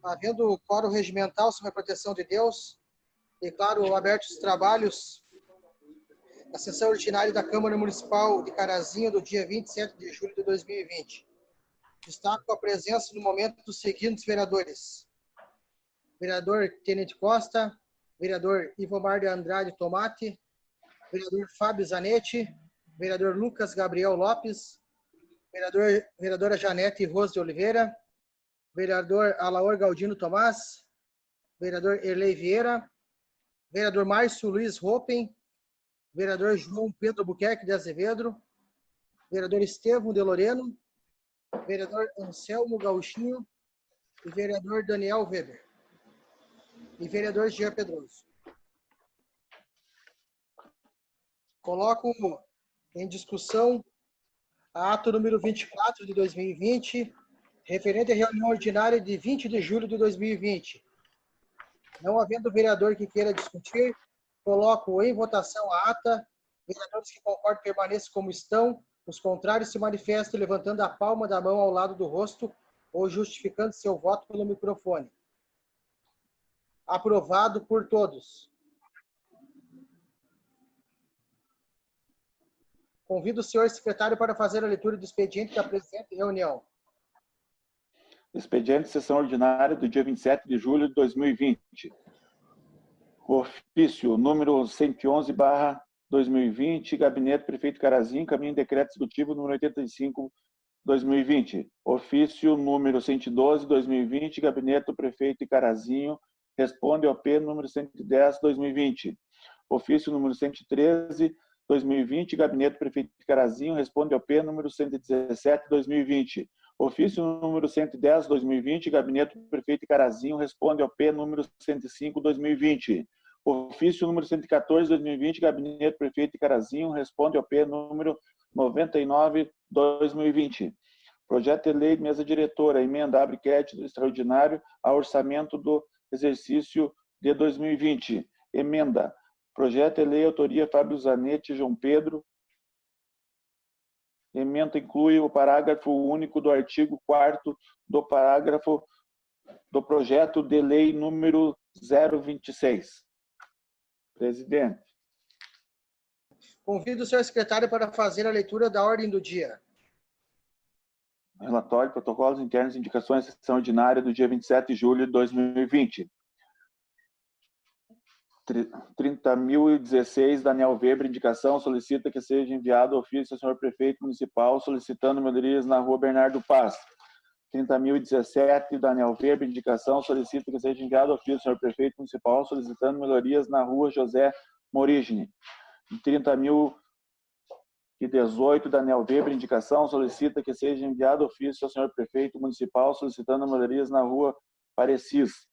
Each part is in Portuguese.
Havendo quórum regimental sob a proteção de Deus, declaro abertos os trabalhos da sessão ordinária da Câmara Municipal de Carazinho do dia 27 de julho de 2020. Destaco a presença no momento dos seguintes vereadores: vereador Tenente Costa, vereador Ivomar de Andrade Tomate, vereador Fábio Zanetti, vereador Lucas Gabriel Lopes, vereadora Janete Rose de Oliveira, vereador Alaor Galdino Tomás, vereador Erlei Vieira, vereador Márcio Luiz Ropen, vereador João Pedro Buquerque de Azevedo, vereador Estevão de Loreno, vereador Anselmo Gauchinho e vereador Daniel Weber e vereador Jean Pedroso. Coloco em discussão a ato número 24 de 2020, referente à reunião ordinária de 20 de julho de 2020. Não havendo vereador que queira discutir, coloco em votação a ata. Vereadores que concordam permaneçam como estão. Os contrários se manifestem levantando a palma da mão ao lado do rosto ou justificando seu voto pelo microfone. Aprovado por todos. Convido o senhor secretário para fazer a leitura do expediente da presente reunião. Expediente, sessão ordinária do dia 27 de julho de 2020. Ofício número 111/2020, Gabinete Prefeito Carazinho, caminho em decreto executivo número 85/2020. Ofício número 112/2020, Gabinete do Prefeito de Carazinho, responde ao P número 110/2020. Ofício número 113/2020, Gabinete do Prefeito de Carazinho, responde ao P número 117/2020. Ofício número 110/2020, Gabinete do Prefeito de Carazinho, responde ao P número 105/2020. Ofício número 114/2020, Gabinete do Prefeito de Carazinho, responde ao P número 99/2020. Projeto de lei, mesa diretora, emenda, abre crédito extraordinário ao orçamento do exercício de 2020. Emenda. Projeto de lei, autoria Fábio Zanetti e João Pedro. Emenda inclui o parágrafo único do artigo 4º do parágrafo do projeto de lei número 026. Presidente. Convido o senhor secretário para fazer a leitura da ordem do dia. Relatório, protocolos internos e indicações, sessão ordinária do dia 27 de julho de 2020. 30.016, Daniel Weber, indicação, solicita que seja enviado ofício ao senhor prefeito municipal solicitando melhorias na rua Bernardo Paz. 30.017, Daniel Weber, indicação, solicita que seja enviado ofício ao senhor prefeito municipal solicitando melhorias na rua José Morigine. 30.018, Daniel Weber, indicação, solicita que seja enviado ofício ao senhor prefeito municipal solicitando melhorias na rua Parecis.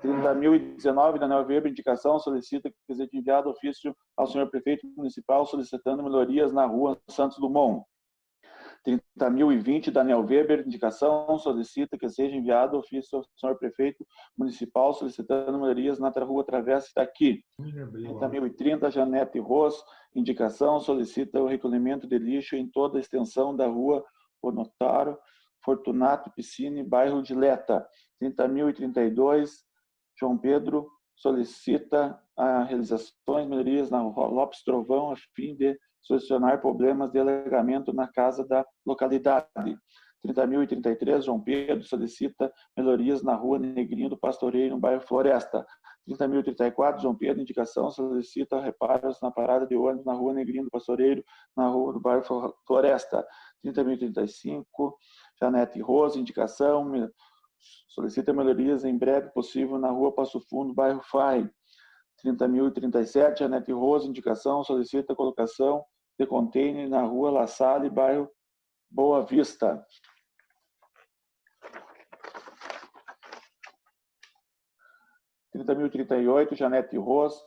30.019, Daniel Weber, indicação, solicita que seja enviado ofício ao senhor prefeito municipal solicitando melhorias na rua Santos Dumont. 30.020, Daniel Weber, indicação, solicita que seja enviado ofício ao senhor prefeito municipal solicitando melhorias na rua Travessa Itaqui. 30.030, Janete Rose, indicação, solicita o recolhimento de lixo em toda a extensão da rua Onotário, Fortunato Piscine, bairro de Leta. 30.032, João Pedro solicita a realizações de melhorias na rua Lopes Trovão a fim de solucionar problemas de alagamento na casa da localidade. 30.033, João Pedro solicita melhorias na rua Negrinho do Pastoreiro, no bairro Floresta. 30.034, João Pedro, indicação, solicita reparos na parada de ônibus na rua Negrinho do Pastoreiro, na rua do bairro Floresta. 30.035, Janete Rose, indicação, solicita melhorias em breve possível na rua Passo Fundo, bairro FAI. 30.037, Janete Rose, indicação, solicita colocação de container na rua La Salle, bairro Boa Vista. 30.038, Janete Rose,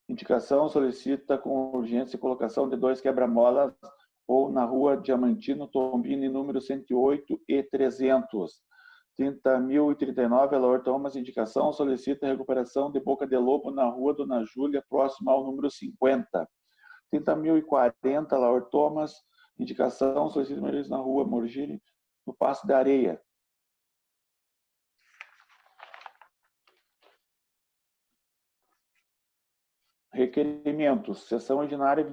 indicação, solicita com urgência colocação de 2 quebra-molas ou na rua Diamantino Tombini, número 108 e 300. 30.039, Alaor Thomas, indicação, solicita recuperação de boca de lobo na rua Dona Júlia, próximo ao número 50. 30.040, Alaor Thomas, indicação, solicita melhorias na rua Morgini, no Passo da Areia. requerimentos. Sessão ordinária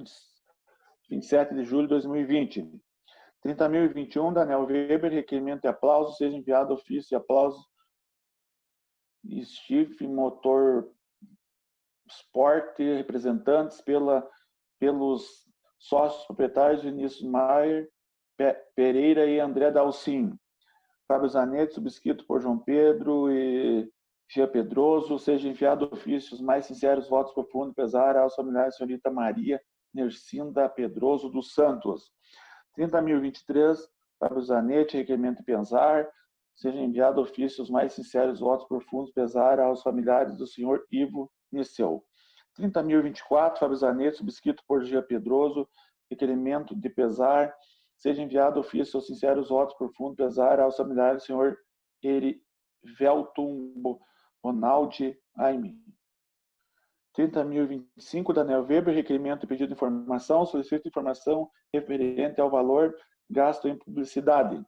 27 de julho de 2020. 30.021, Daniel Weber, requerimento de aplauso, seja enviado ofício de aplauso Stiff Motor Sport, representantes pelos sócios proprietários Vinícius Maier Pereira e André Dalcin. Fábio Zanetti, subscrito por João Pedro e Gia Pedroso, seja enviado ofícios mais sinceros votos profundos e pesar aos familiares da senhorita Maria Nercinda Pedroso dos Santos. 30.023, Fábio Zanetti, requerimento de pesar, seja enviado ofícios mais sinceros votos profundos e pesar aos familiares do senhor Ivo Niceu. 30.024, Fábio Zanetti, subscrito por Gia Pedroso, requerimento de pesar, seja enviado ofícios sinceros votos profundos e pesar aos familiares do senhor Erivelton Ronaldi Aime. 30.025, Daniel Weber, requerimento de pedido de informação, solicito informação referente ao valor gasto em publicidade.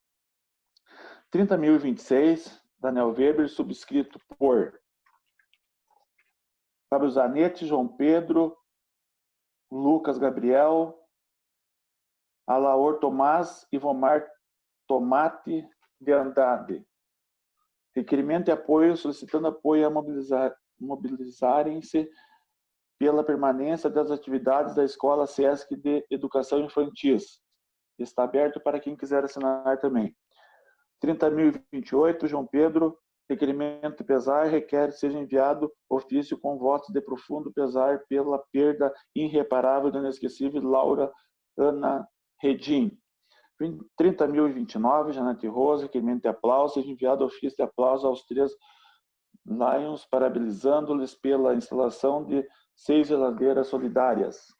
30.026, Daniel Weber, subscrito por Fábio Zanetti, João Pedro, Lucas Gabriel, Alaor Tomás e Vomar Tomate de Andrade. Requerimento de apoio, solicitando apoio a mobilizarem-se pela permanência das atividades da Escola SESC de Educação Infantil. Está aberto para quem quiser assinar também. 30.028, João Pedro, requerimento de pesar, requer que seja enviado ofício com votos de profundo pesar pela perda irreparável da inesquecível Laura Ana Redim. 30.029, Janete Rosa, requerimento de aplauso, seja enviado ofício de aplauso aos 3 Lions, parabenizando-lhes pela instalação de 6 geladeiras solidárias.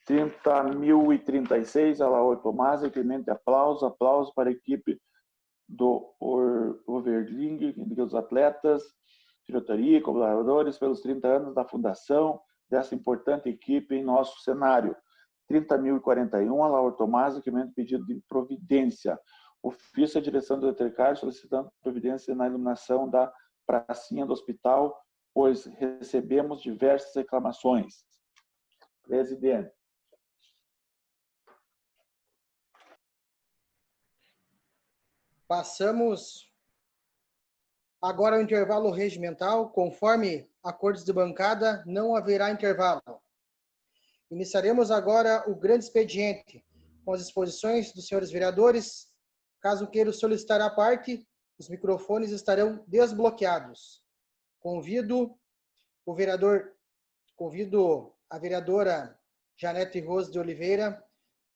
30.036, Alaor Tomás, requerimento de aplauso para a equipe do Overling, dos atletas, diretoria e colaboradores pelos 30 anos da fundação dessa importante equipe em nosso cenário. 30.041, Alaor Tomás, requerimento de pedido de providência. Ofício à direção do Etercário solicitando providência na iluminação da pracinha do hospital, pois recebemos diversas reclamações. Presidente. Passamos agora ao intervalo regimental. Conforme acordos de bancada, não haverá intervalo. Iniciaremos agora o grande expediente, com as exposições dos senhores vereadores. Caso queiram solicitar a parte, os microfones estarão desbloqueados. Convido a vereadora Janete Rose de Oliveira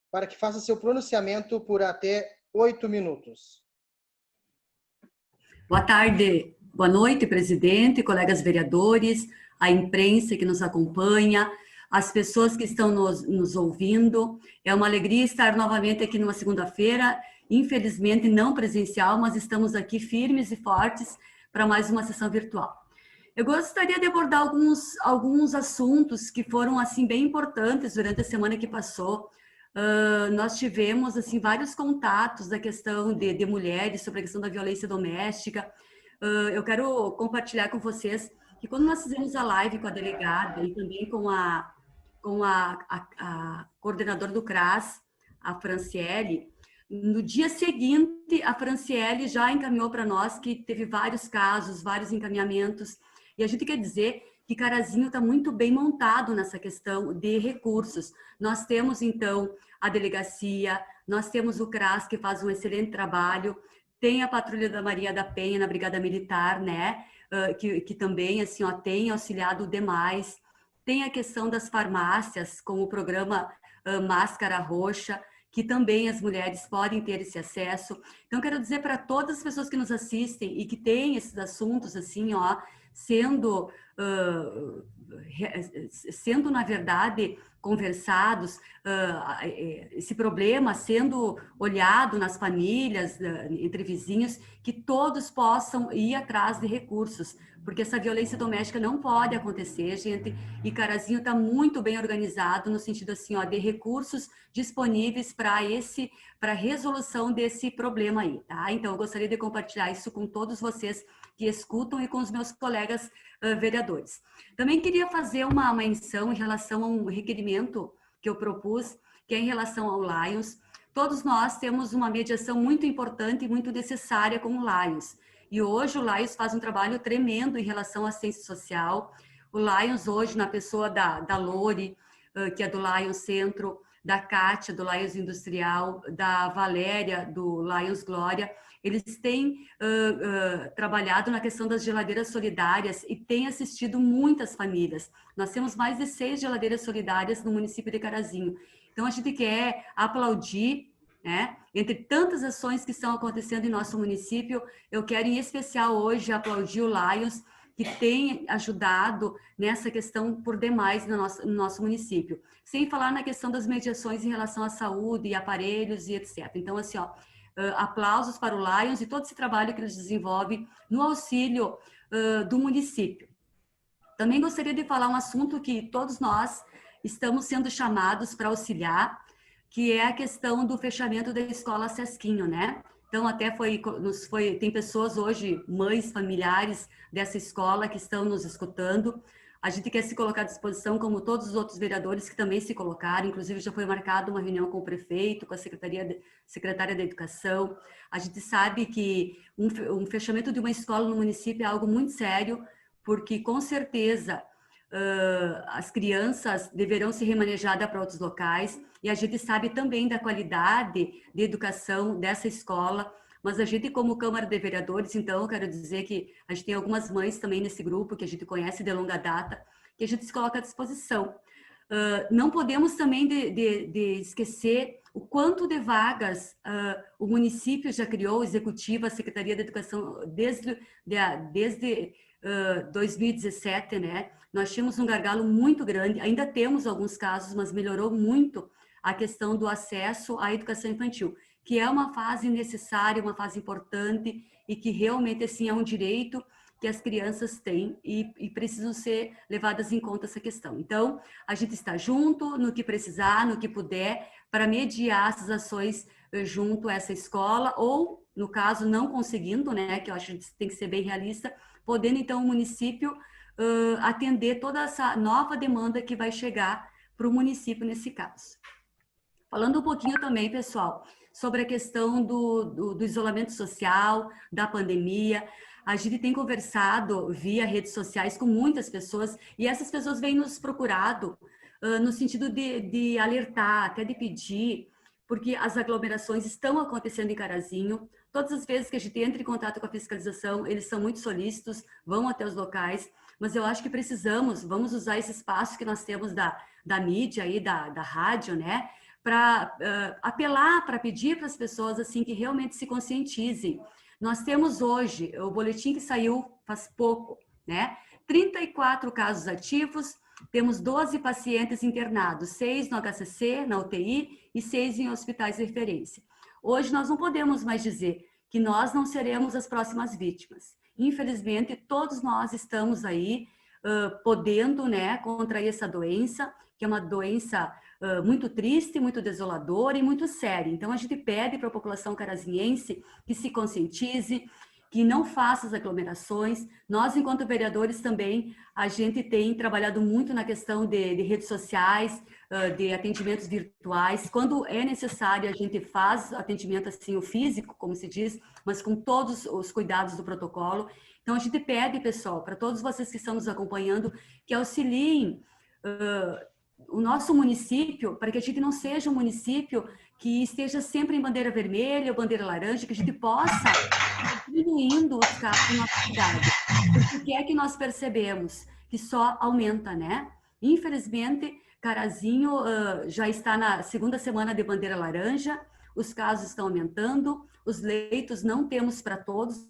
para que faça seu pronunciamento por até 8 minutos. Boa tarde, boa noite, presidente, colegas vereadores, a imprensa que nos acompanha, as pessoas que estão nos ouvindo. É uma alegria estar novamente aqui numa segunda-feira, infelizmente não presencial, mas estamos aqui firmes e fortes para mais uma sessão virtual. Eu gostaria de abordar alguns assuntos que foram assim bem importantes durante a semana que passou. Nós tivemos assim vários contatos da questão de mulheres, sobre a questão da violência doméstica. Eu quero compartilhar com vocês que quando nós fizemos a live com a delegada e também com a coordenadora do CRAS, a Franciele, no dia seguinte a Franciele já encaminhou para nós que teve vários casos, vários encaminhamentos, e a gente quer dizer que Carazinho está muito bem montado nessa questão de recursos. Nós temos, então, a delegacia, nós temos o CRAS, que faz um excelente trabalho, tem a Patrulha da Maria da Penha, na Brigada Militar, né, que também, assim, ó, tem auxiliado demais. Tem a questão das farmácias, com o programa Máscara Roxa, que também as mulheres podem ter esse acesso. Então, quero dizer para todas as pessoas que nos assistem e que têm esses assuntos, assim, ó, sendo, na verdade, conversados, esse problema sendo olhado nas famílias, entre vizinhos, que todos possam ir atrás de recursos, porque essa violência doméstica não pode acontecer, gente, e Carazinho está muito bem organizado no sentido assim, ó, de recursos disponíveis para a resolução desse problema aí, tá? Então, eu gostaria de compartilhar isso com todos vocês que escutam e com os meus colegas vereadores. Também queria queria fazer uma menção em relação a um requerimento que eu propus, que é em relação ao Lions. Todos nós temos uma mediação muito importante e muito necessária com o Lions. E hoje o Lions faz um trabalho tremendo em relação à assistência social. O Lions hoje, na pessoa da Lore, que é do Lions Centro, da Kátia, do Lions Industrial, da Valéria, do Lions Glória, eles têm trabalhado na questão das geladeiras solidárias e têm assistido muitas famílias. Nós temos mais de 6 geladeiras solidárias no município de Carazinho. Então, a gente quer aplaudir, né? Entre tantas ações que estão acontecendo em nosso município, eu quero em especial hoje aplaudir o Lions, que tem ajudado nessa questão por demais no nosso município. Sem falar na questão das mediações em relação à saúde e aparelhos e etc. Então, assim, ó, aplausos para o Lions e todo esse trabalho que eles desenvolvem no auxílio do município. Também gostaria de falar um assunto que todos nós estamos sendo chamados para auxiliar, que é a questão do fechamento da escola Sesquinho, né? Então, até tem pessoas hoje, mães, familiares dessa escola que estão nos escutando. A gente quer se colocar à disposição, como todos os outros vereadores que também se colocaram. Inclusive, já foi marcada uma reunião com o prefeito, com a secretária da Educação. A gente sabe que um fechamento de uma escola no município é algo muito sério, porque, com certeza, as crianças deverão ser remanejadas para outros locais, e a gente sabe também da qualidade de educação dessa escola, mas a gente, como Câmara de Vereadores, então, quero dizer que a gente tem algumas mães também nesse grupo, que a gente conhece de longa data, que a gente se coloca à disposição. Não podemos também de esquecer o quanto de vagas o município já criou, o Executivo, a Secretaria de Educação, desde 2017, né? Nós tínhamos um gargalo muito grande, ainda temos alguns casos, mas melhorou muito a questão do acesso à educação infantil, que é uma fase necessária, uma fase importante e que realmente, assim, é um direito que as crianças têm e precisam ser levadas em conta essa questão. Então, a gente está junto no que precisar, no que puder, para mediar essas ações junto a essa escola, ou, no caso, não conseguindo, né, que eu acho que tem que ser bem realista, podendo, então, o município atender toda essa nova demanda que vai chegar para o município nesse caso. Falando um pouquinho também, pessoal, sobre a questão do isolamento social, da pandemia, a gente tem conversado via redes sociais com muitas pessoas e essas pessoas vêm nos procurado no sentido de alertar, até de pedir, porque as aglomerações estão acontecendo em Carazinho. Todas as vezes que a gente entra em contato com a fiscalização, eles são muito solícitos, vão até os locais, mas eu acho que vamos usar esse espaço que nós temos da mídia aí, da rádio, né? Para apelar, para pedir para as pessoas assim que realmente se conscientizem. Nós temos hoje, o boletim que saiu faz pouco, né? 34 casos ativos, temos 12 pacientes internados, 6 no HCC, na UTI, e 6 em hospitais de referência. Hoje nós não podemos mais dizer que nós não seremos as próximas vítimas. Infelizmente, todos nós estamos aí podendo, né, contrair essa doença, que é uma doença muito triste, muito desoladora e muito séria. Então, a gente pede para a população carazinhense que se conscientize, que não faça as aglomerações. Nós, enquanto vereadores, também, a gente tem trabalhado muito na questão de redes sociais, de atendimentos virtuais. Quando é necessário, a gente faz atendimento assim, o físico, como se diz, mas com todos os cuidados do protocolo. Então, a gente pede, pessoal, para todos vocês que estão nos acompanhando, que auxiliem o nosso município, para que a gente não seja um município que esteja sempre em bandeira vermelha ou bandeira laranja, que a gente possa diminuindo os casos na nossa cidade. Porque o que é que nós percebemos? Que só aumenta, né? Infelizmente, Carazinho já está na segunda semana de bandeira laranja, os casos estão aumentando, os leitos não temos para todos,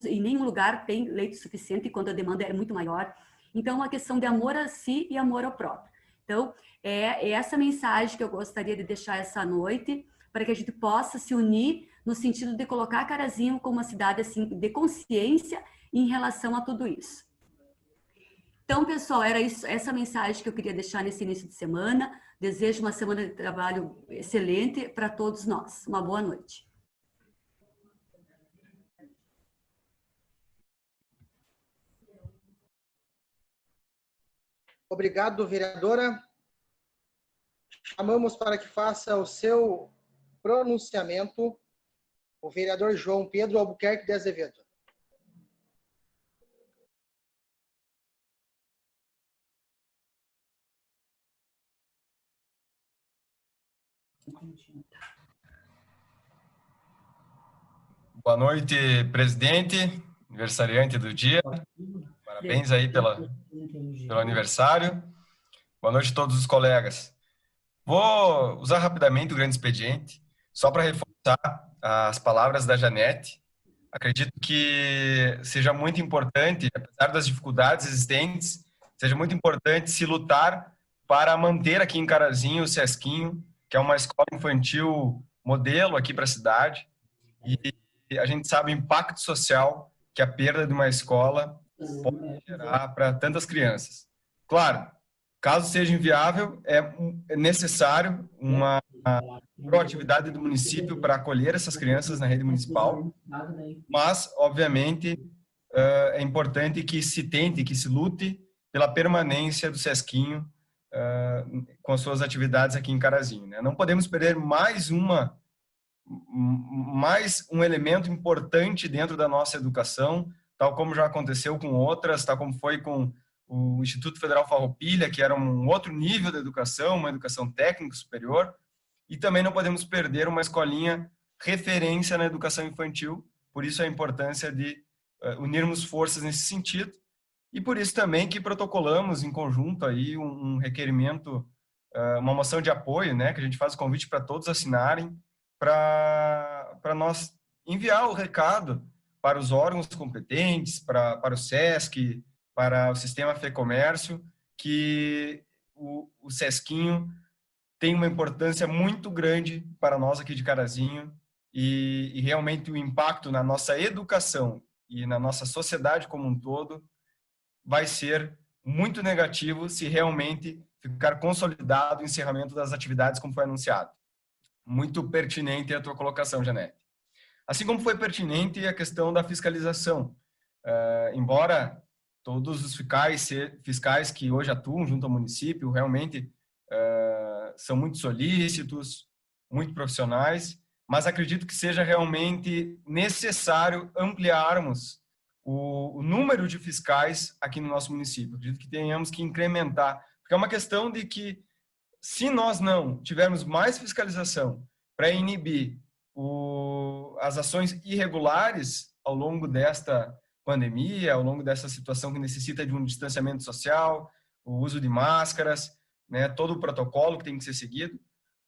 em nenhum lugar tem leito suficiente quando a demanda é muito maior. Então, é uma questão de amor a si e amor ao próprio. Então, é essa mensagem que eu gostaria de deixar essa noite, para que a gente possa se unir no sentido de colocar Carazinho como uma cidade assim, de consciência em relação a tudo isso. Então, pessoal, era essa mensagem que eu queria deixar nesse início de semana. Desejo uma semana de trabalho excelente para todos nós. Uma boa noite. Obrigado, vereadora. Chamamos para que faça o seu pronunciamento o vereador João Pedro Albuquerque de Azevedo. Boa noite, presidente, aniversariante do dia. Parabéns aí pelo aniversário. Boa noite a todos os colegas. Vou usar rapidamente o grande expediente, só para reforçar as palavras da Janete. Acredito que seja muito importante, apesar das dificuldades existentes, seja muito importante se lutar para manter aqui em Carazinho o Sesquinho, que é uma escola infantil modelo aqui para a cidade. E a gente sabe o impacto social que a perda de uma escola pode gerar para tantas crianças. Claro, caso seja inviável, é necessário uma proatividade do município para acolher essas crianças na rede municipal, mas, obviamente, é importante que se tente, que se lute pela permanência do Sesquinho com as suas atividades aqui em Carazinho, né? Não podemos perder mais um elemento importante dentro da nossa educação, tal como já aconteceu com outras, tal como foi com o Instituto Federal Farroupilha, que era um outro nível de educação, uma educação técnica superior, e também não podemos perder uma escolinha referência na educação infantil, por isso a importância de unirmos forças nesse sentido, e por isso também que protocolamos em conjunto aí um requerimento, uma moção de apoio, né, que a gente faz o convite para todos assinarem, para nós enviar o recado para os órgãos competentes, para o SESC, para o Sistema FEComércio, que o Sesquinho tem uma importância muito grande para nós aqui de Carazinho e realmente o impacto na nossa educação e na nossa sociedade como um todo vai ser muito negativo se realmente ficar consolidado o encerramento das atividades como foi anunciado. Muito pertinente a tua colocação, Janete. Assim como foi pertinente a questão da fiscalização. Embora todos os fiscais que hoje atuam junto ao município realmente são muito solícitos, muito profissionais, mas acredito que seja realmente necessário ampliarmos o número de fiscais aqui no nosso município. Acredito que tenhamos que incrementar, porque é uma questão de que se nós não tivermos mais fiscalização para inibir as ações irregulares ao longo desta pandemia, ao longo dessa situação que necessita de um distanciamento social, o uso de máscaras, né, todo o protocolo que tem que ser seguido,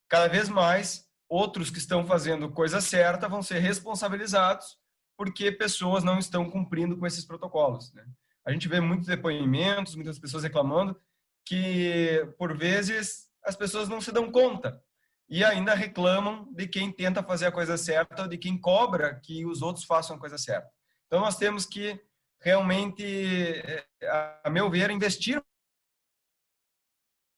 cada vez mais outros que estão fazendo coisa certa vão ser responsabilizados porque pessoas não estão cumprindo com esses protocolos, né? A gente vê muitos depoimentos, muitas pessoas reclamando que, por vezes, as pessoas não se dão conta e ainda reclamam de quem tenta fazer a coisa certa ou de quem cobra que os outros façam a coisa certa. Então, nós temos que realmente, a meu ver, investir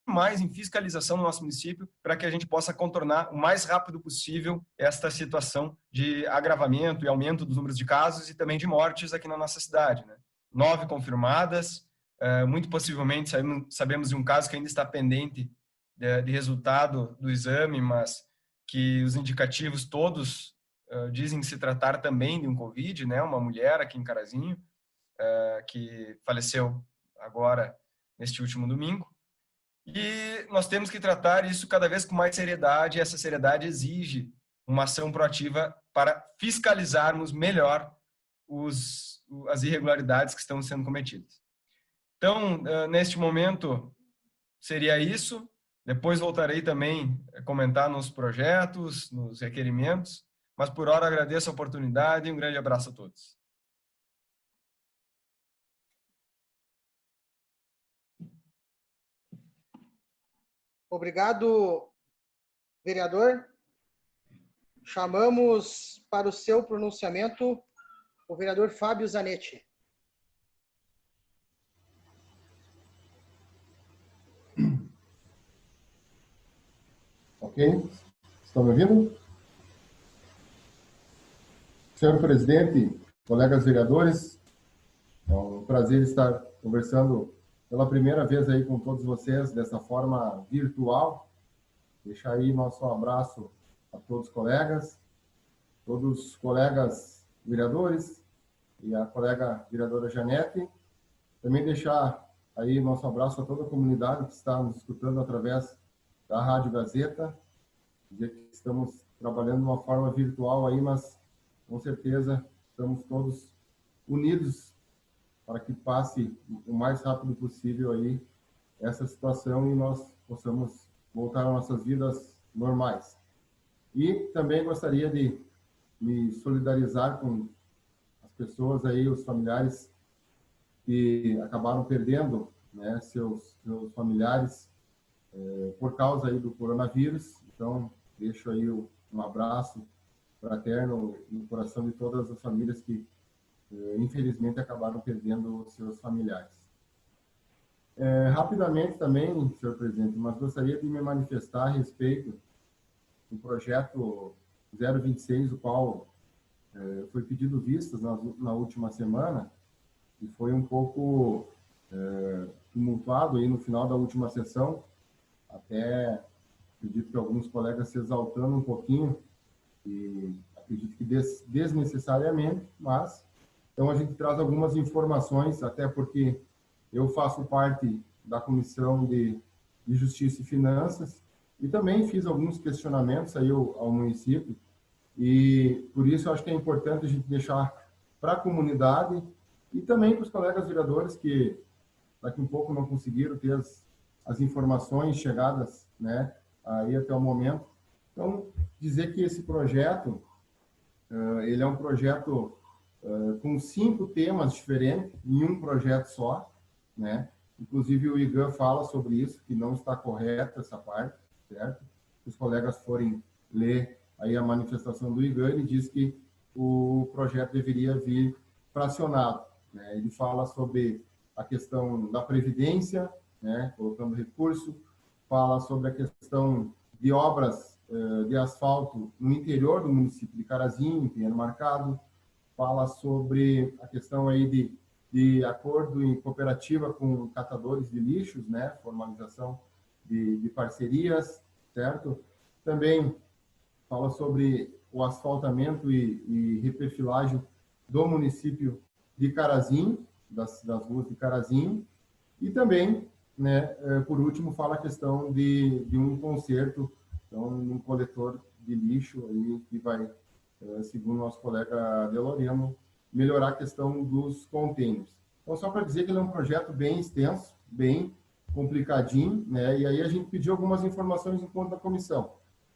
mais em fiscalização no nosso município para que a gente possa contornar o mais rápido possível esta situação de agravamento e aumento dos números de casos e também de mortes aqui na nossa cidade, né? 9 confirmadas, muito possivelmente sabemos de um caso que ainda está pendente de resultado do exame, mas que os indicativos todos dizem se tratar também de um Covid, né? Uma mulher aqui em Carazinho, que faleceu agora neste último domingo. E nós temos que tratar isso cada vez com mais seriedade, e essa seriedade exige uma ação proativa para fiscalizarmos melhor as irregularidades que estão sendo cometidas. Então, neste momento, seria isso. Depois voltarei também a comentar nos projetos, nos requerimentos, mas por hora agradeço a oportunidade e um grande abraço a todos. Obrigado, vereador. Chamamos para o seu pronunciamento o vereador Fábio Zanetti. Ok? Estão me ouvindo? Senhor presidente, colegas vereadores, é um prazer estar conversando pela primeira vez aí com todos vocês dessa forma virtual. Deixar aí nosso abraço a todos os colegas vereadores e a colega vereadora Janete. Também deixar aí nosso abraço a toda a comunidade que está nos escutando através da Rádio Gazeta. Dizer que estamos trabalhando de uma forma virtual aí, mas com certeza estamos todos unidos para que passe o mais rápido possível aí essa situação e nós possamos voltar às nossas vidas normais. E também gostaria de me solidarizar com as pessoas aí, os familiares que acabaram perdendo, né, seus familiares por causa aí do coronavírus. Então, deixo aí um abraço fraterno no coração de todas as famílias que, infelizmente, acabaram perdendo os seus familiares. Rapidamente também, senhor presidente, mas gostaria de me manifestar a respeito do projeto 026, o qual foi pedido vistas na última semana e foi um pouco tumultuado aí no final da última sessão, até acredito que alguns colegas se exaltando um pouquinho, e acredito que desnecessariamente, mas então a gente traz algumas informações, até porque eu faço parte da Comissão de Justiça e Finanças e também fiz alguns questionamentos aí ao município, e por isso eu acho que é importante a gente deixar para a comunidade e também para os colegas vereadores que daqui a um pouco não conseguiram ter as informações chegadas, né, aí até o momento. Então, dizer que esse projeto, ele é um projeto com 5 temas diferentes em um projeto só, né? Inclusive o IGAN fala sobre isso, que não está correta essa parte, certo? Se os colegas forem ler aí a manifestação do IGAN, ele diz que o projeto deveria vir fracionado, né? Ele fala sobre a questão da previdência, né, colocando recurso, fala sobre a questão de obras de asfalto no interior do município de Carazinho, em Pinheiro Marcado, fala sobre a questão aí de acordo em cooperativa com catadores de lixos, né, formalização de parcerias, certo? Também fala sobre o asfaltamento e reperfilagem do município de Carazinho, das ruas de Carazinho, e também, né, por último, fala a questão de um conserto, então, um coletor de lixo aí que vai, segundo o nosso colega Deloreno, melhorar a questão dos containers. Então, só para dizer que ele é um projeto bem extenso, bem complicadinho, né, e aí a gente pediu algumas informações enquanto da comissão.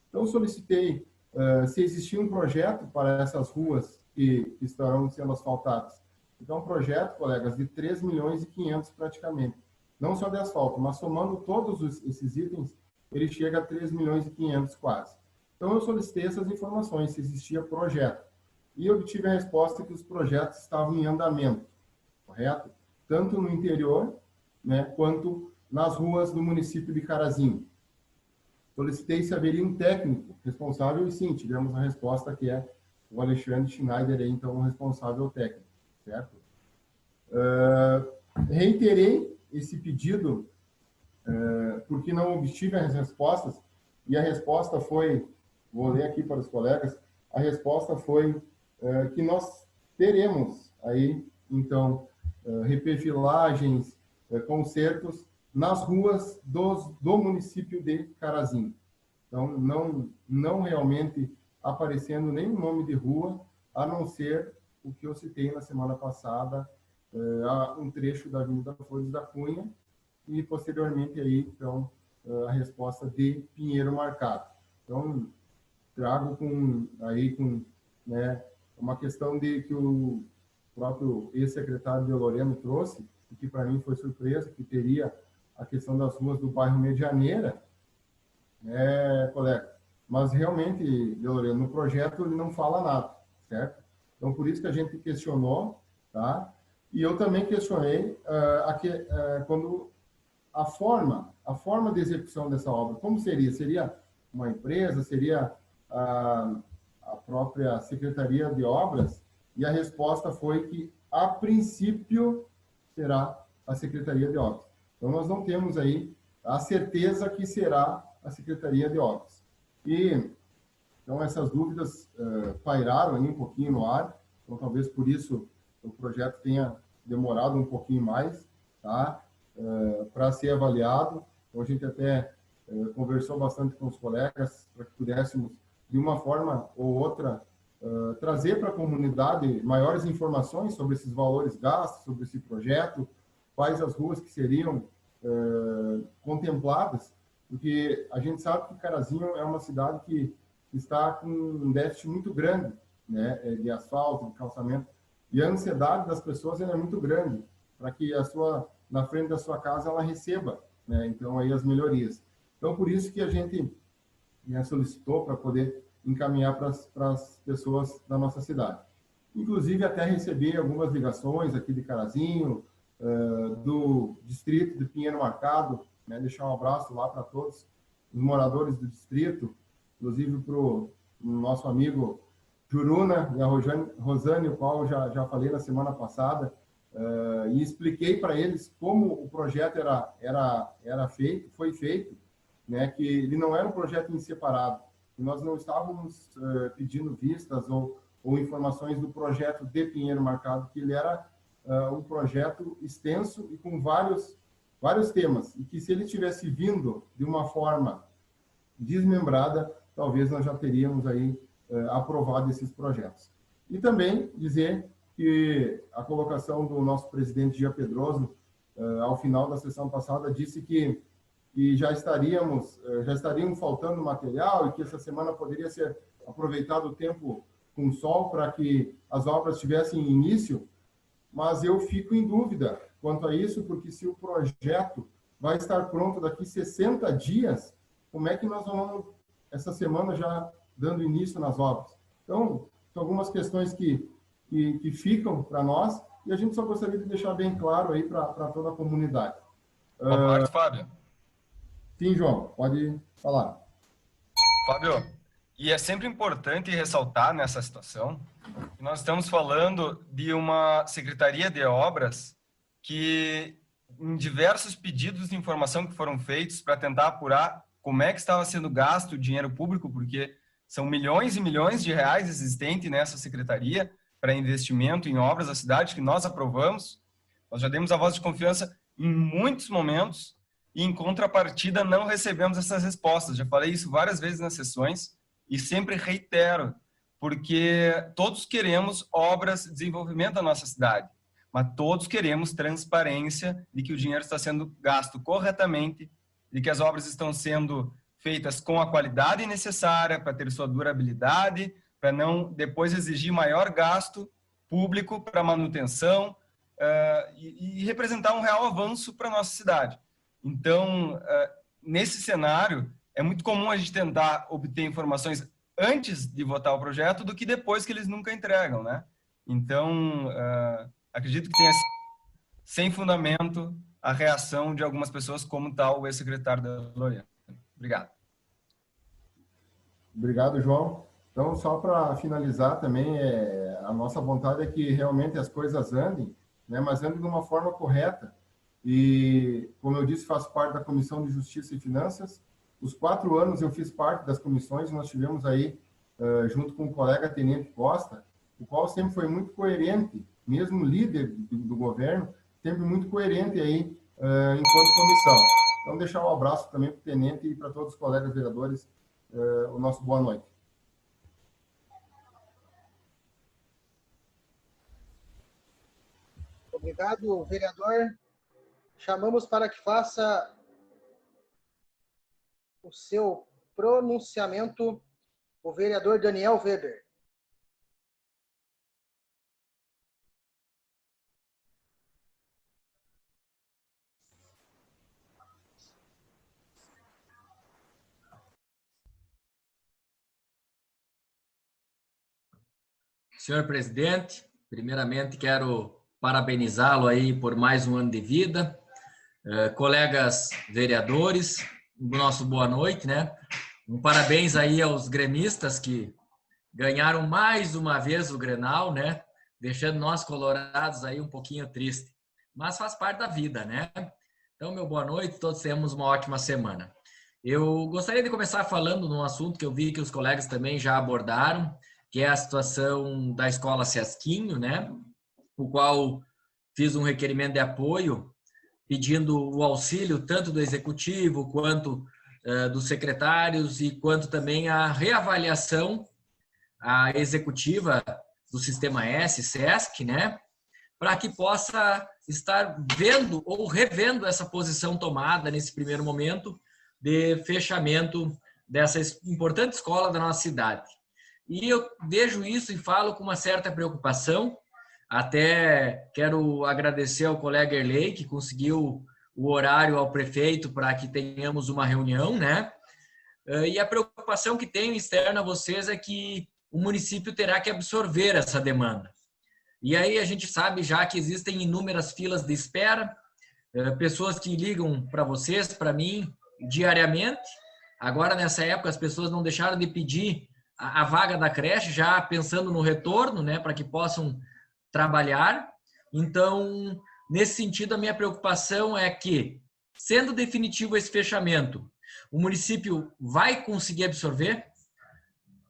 Então, solicitei se existia um projeto para essas ruas que estarão sendo asfaltadas. Então, um projeto, colegas, de 3 milhões e 500 praticamente. Não só de asfalto, mas somando todos esses itens, ele chega a 3 milhões e 500 quase. Então, eu solicitei essas informações, se existia projeto. E eu obtive a resposta que os projetos estavam em andamento, correto? Tanto no interior, né, quanto nas ruas do município de Carazinho. Solicitei se haveria um técnico responsável e sim, tivemos a resposta que é o Alexandre Schneider, então o responsável técnico, certo? Reiterei esse pedido porque não obtive as respostas, e a resposta foi, vou ler aqui para os colegas, a resposta foi que nós teremos aí, então, reperfilagens, consertos nas ruas do município de Carazinho. Então, não realmente aparecendo nenhum nome de rua, a não ser o que eu citei na semana passada, um trecho da Avenida Flores da Cunha, e posteriormente aí, então, a resposta de Pinheiro Marcado. Então, trago com né, uma questão que o próprio ex-secretário de Loreno trouxe, e que para mim foi surpresa, que teria a questão das ruas do bairro Medianeira, né, colega? Mas realmente, de Loreno, no projeto ele não fala nada, certo? Então, por isso que a gente questionou, tá? E eu também questionei quando a forma de execução dessa obra, como seria? Seria uma empresa? Seria a própria Secretaria de Obras? E a resposta foi que, a princípio, será a Secretaria de Obras. Então, nós não temos aí a certeza que será a Secretaria de Obras. E, então, essas dúvidas pairaram aí um pouquinho no ar, então, talvez por isso o projeto tenha demorado um pouquinho mais, tá? Para ser avaliado. Então, a gente até conversou bastante com os colegas para que pudéssemos, de uma forma ou outra, trazer para a comunidade maiores informações sobre esses valores gastos, sobre esse projeto, quais as ruas que seriam contempladas, porque a gente sabe que Carazinho é uma cidade que está com um déficit muito grande, né, de asfalto, de calçamento, e a ansiedade das pessoas é muito grande para que na frente da sua casa ela receba, né, então aí as melhorias. Então por isso que a gente solicitou para poder encaminhar para as pessoas da nossa cidade. Inclusive até recebi algumas ligações aqui de Carazinho, do distrito de Pinheiro Marcado, né, deixar um abraço lá para todos os moradores do distrito, inclusive para o nosso amigo Juruna e a Rosane, o qual já falei na semana passada, e expliquei para eles como o projeto foi feito, né, que ele não era um projeto em separado, que nós não estávamos pedindo vistas ou informações do projeto de Pinheiro Marcado, que ele era um projeto extenso e com vários temas, e que se ele tivesse vindo de uma forma desmembrada, talvez nós já teríamos aí aprovado esses projetos. E também dizer que a colocação do nosso presidente Gia Pedroso, ao final da sessão passada, disse que já estariam faltando material e que essa semana poderia ser aproveitado o tempo com sol para que as obras tivessem início, mas eu fico em dúvida quanto a isso, porque se o projeto vai estar pronto daqui 60 dias, como é que nós vamos, essa semana, já dando início nas obras? Então, são algumas questões que ficam para nós, e a gente só gostaria de deixar bem claro aí para toda a comunidade. Boa tarde, Fábio. Sim, João, pode falar. Fábio, e é sempre importante ressaltar nessa situação que nós estamos falando de uma Secretaria de Obras que, em diversos pedidos de informação que foram feitos para tentar apurar como é que estava sendo gasto o dinheiro público, porque são milhões e milhões de reais existentes nessa secretaria para investimento em obras da cidade que nós aprovamos. Nós já demos a voz de confiança em muitos momentos e, em contrapartida, não recebemos essas respostas. Já falei isso várias vezes nas sessões e sempre reitero, porque todos queremos obras de desenvolvimento da nossa cidade, mas todos queremos transparência de que o dinheiro está sendo gasto corretamente, de que as obras estão sendo feitas com a qualidade necessária para ter sua durabilidade, para não depois exigir maior gasto público para manutenção e representar um real avanço para a nossa cidade. Então, nesse cenário, é muito comum a gente tentar obter informações antes de votar o projeto do que depois que eles nunca entregam, né? Então, acredito que tenha sem fundamento a reação de algumas pessoas, como tal o ex-secretário da Lorena. Obrigado. Obrigado, João. Então, só para finalizar também, a nossa vontade é que realmente as coisas andem, né, mas andem de uma forma correta. E, como eu disse, faço parte da Comissão de Justiça e Finanças. Os 4 anos eu fiz parte das comissões, nós tivemos aí, junto com o colega Tenente Costa, o qual sempre foi muito coerente, mesmo líder do governo, sempre muito coerente aí, enquanto comissão. Então, deixar um abraço também para o Tenente e para todos os colegas vereadores, o nosso boa noite. Obrigado, vereador. Chamamos para que faça o seu pronunciamento o vereador Daniel Weber. Senhor presidente, primeiramente quero parabenizá-lo aí por mais um ano de vida. Colegas vereadores, nosso boa noite, né? Um parabéns aí aos gremistas que ganharam mais uma vez o Grenal, né? Deixando nós colorados aí um pouquinho triste. Mas faz parte da vida, né? Então, meu boa noite, todos tenhamos uma ótima semana. Eu gostaria de começar falando num assunto que eu vi que os colegas também já abordaram, que é a situação da escola Sesquinho, né? O qual fiz um requerimento de apoio, pedindo o auxílio tanto do executivo quanto dos secretários e quanto também a reavaliação a executiva do Sistema S, SESC, né? Para que possa estar vendo ou revendo essa posição tomada nesse primeiro momento de fechamento dessa importante escola da nossa cidade. E eu vejo isso e falo com uma certa preocupação. Até quero agradecer ao colega Erlei, que conseguiu o horário ao prefeito para que tenhamos uma reunião, né? E a preocupação que tenho externa a vocês é que o município terá que absorver essa demanda. E aí a gente sabe já que existem inúmeras filas de espera, pessoas que ligam para vocês, para mim, diariamente. Agora, nessa época, as pessoas não deixaram de pedir a vaga da creche, já pensando no retorno, né, para que possam trabalhar. Então, nesse sentido, a minha preocupação é que, sendo definitivo esse fechamento, o município vai conseguir absorver?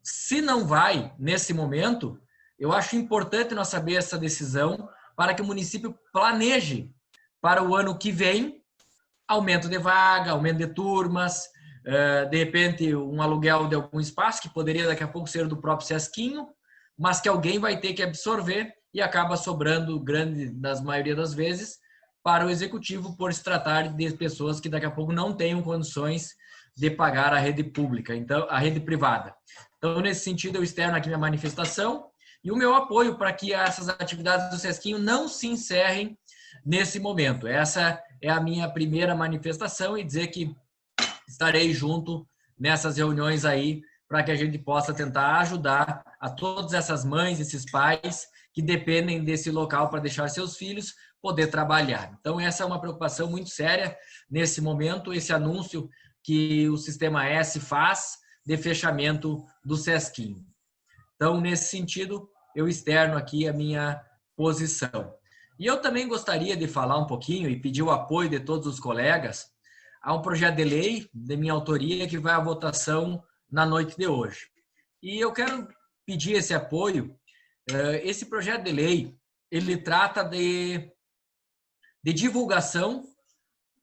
Se não vai, nesse momento, eu acho importante nós saber essa decisão para que o município planeje para o ano que vem aumento de vaga, aumento de turmas, de repente um aluguel de algum espaço que poderia daqui a pouco ser do próprio Sesquinho, mas que alguém vai ter que absorver e acaba sobrando grande, nas maioria das vezes, para o executivo por se tratar de pessoas que daqui a pouco não tenham condições de pagar a rede pública, então a rede privada. Então, nesse sentido, eu externo aqui minha manifestação e o meu apoio para que essas atividades do Sesquinho não se encerrem nesse momento. Essa é a minha primeira manifestação e dizer que estarei junto nessas reuniões aí para que a gente possa tentar ajudar a todas essas mães, esses pais que dependem desse local para deixar seus filhos poder trabalhar. Então, essa é uma preocupação muito séria nesse momento, esse anúncio que o Sistema S faz de fechamento do Sesquinho. Então, nesse sentido, eu externo aqui a minha posição. E eu também gostaria de falar um pouquinho e pedir o apoio de todos os colegas a um projeto de lei de minha autoria que vai à votação na noite de hoje. E eu quero pedir esse apoio. Esse projeto de lei, ele trata de divulgação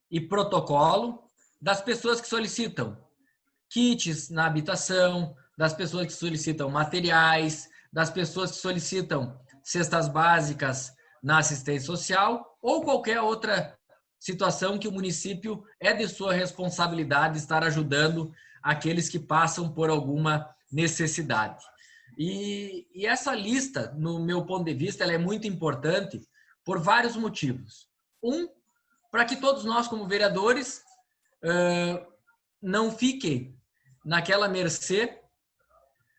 e protocolo das pessoas que solicitam kits na habitação, das pessoas que solicitam materiais, das pessoas que solicitam cestas básicas na assistência social ou qualquer outra situação que o município é de sua responsabilidade estar ajudando aqueles que passam por alguma necessidade. E essa lista, no meu ponto de vista, ela é muito importante por vários motivos. Para que todos nós, como vereadores, não fiquem naquela mercê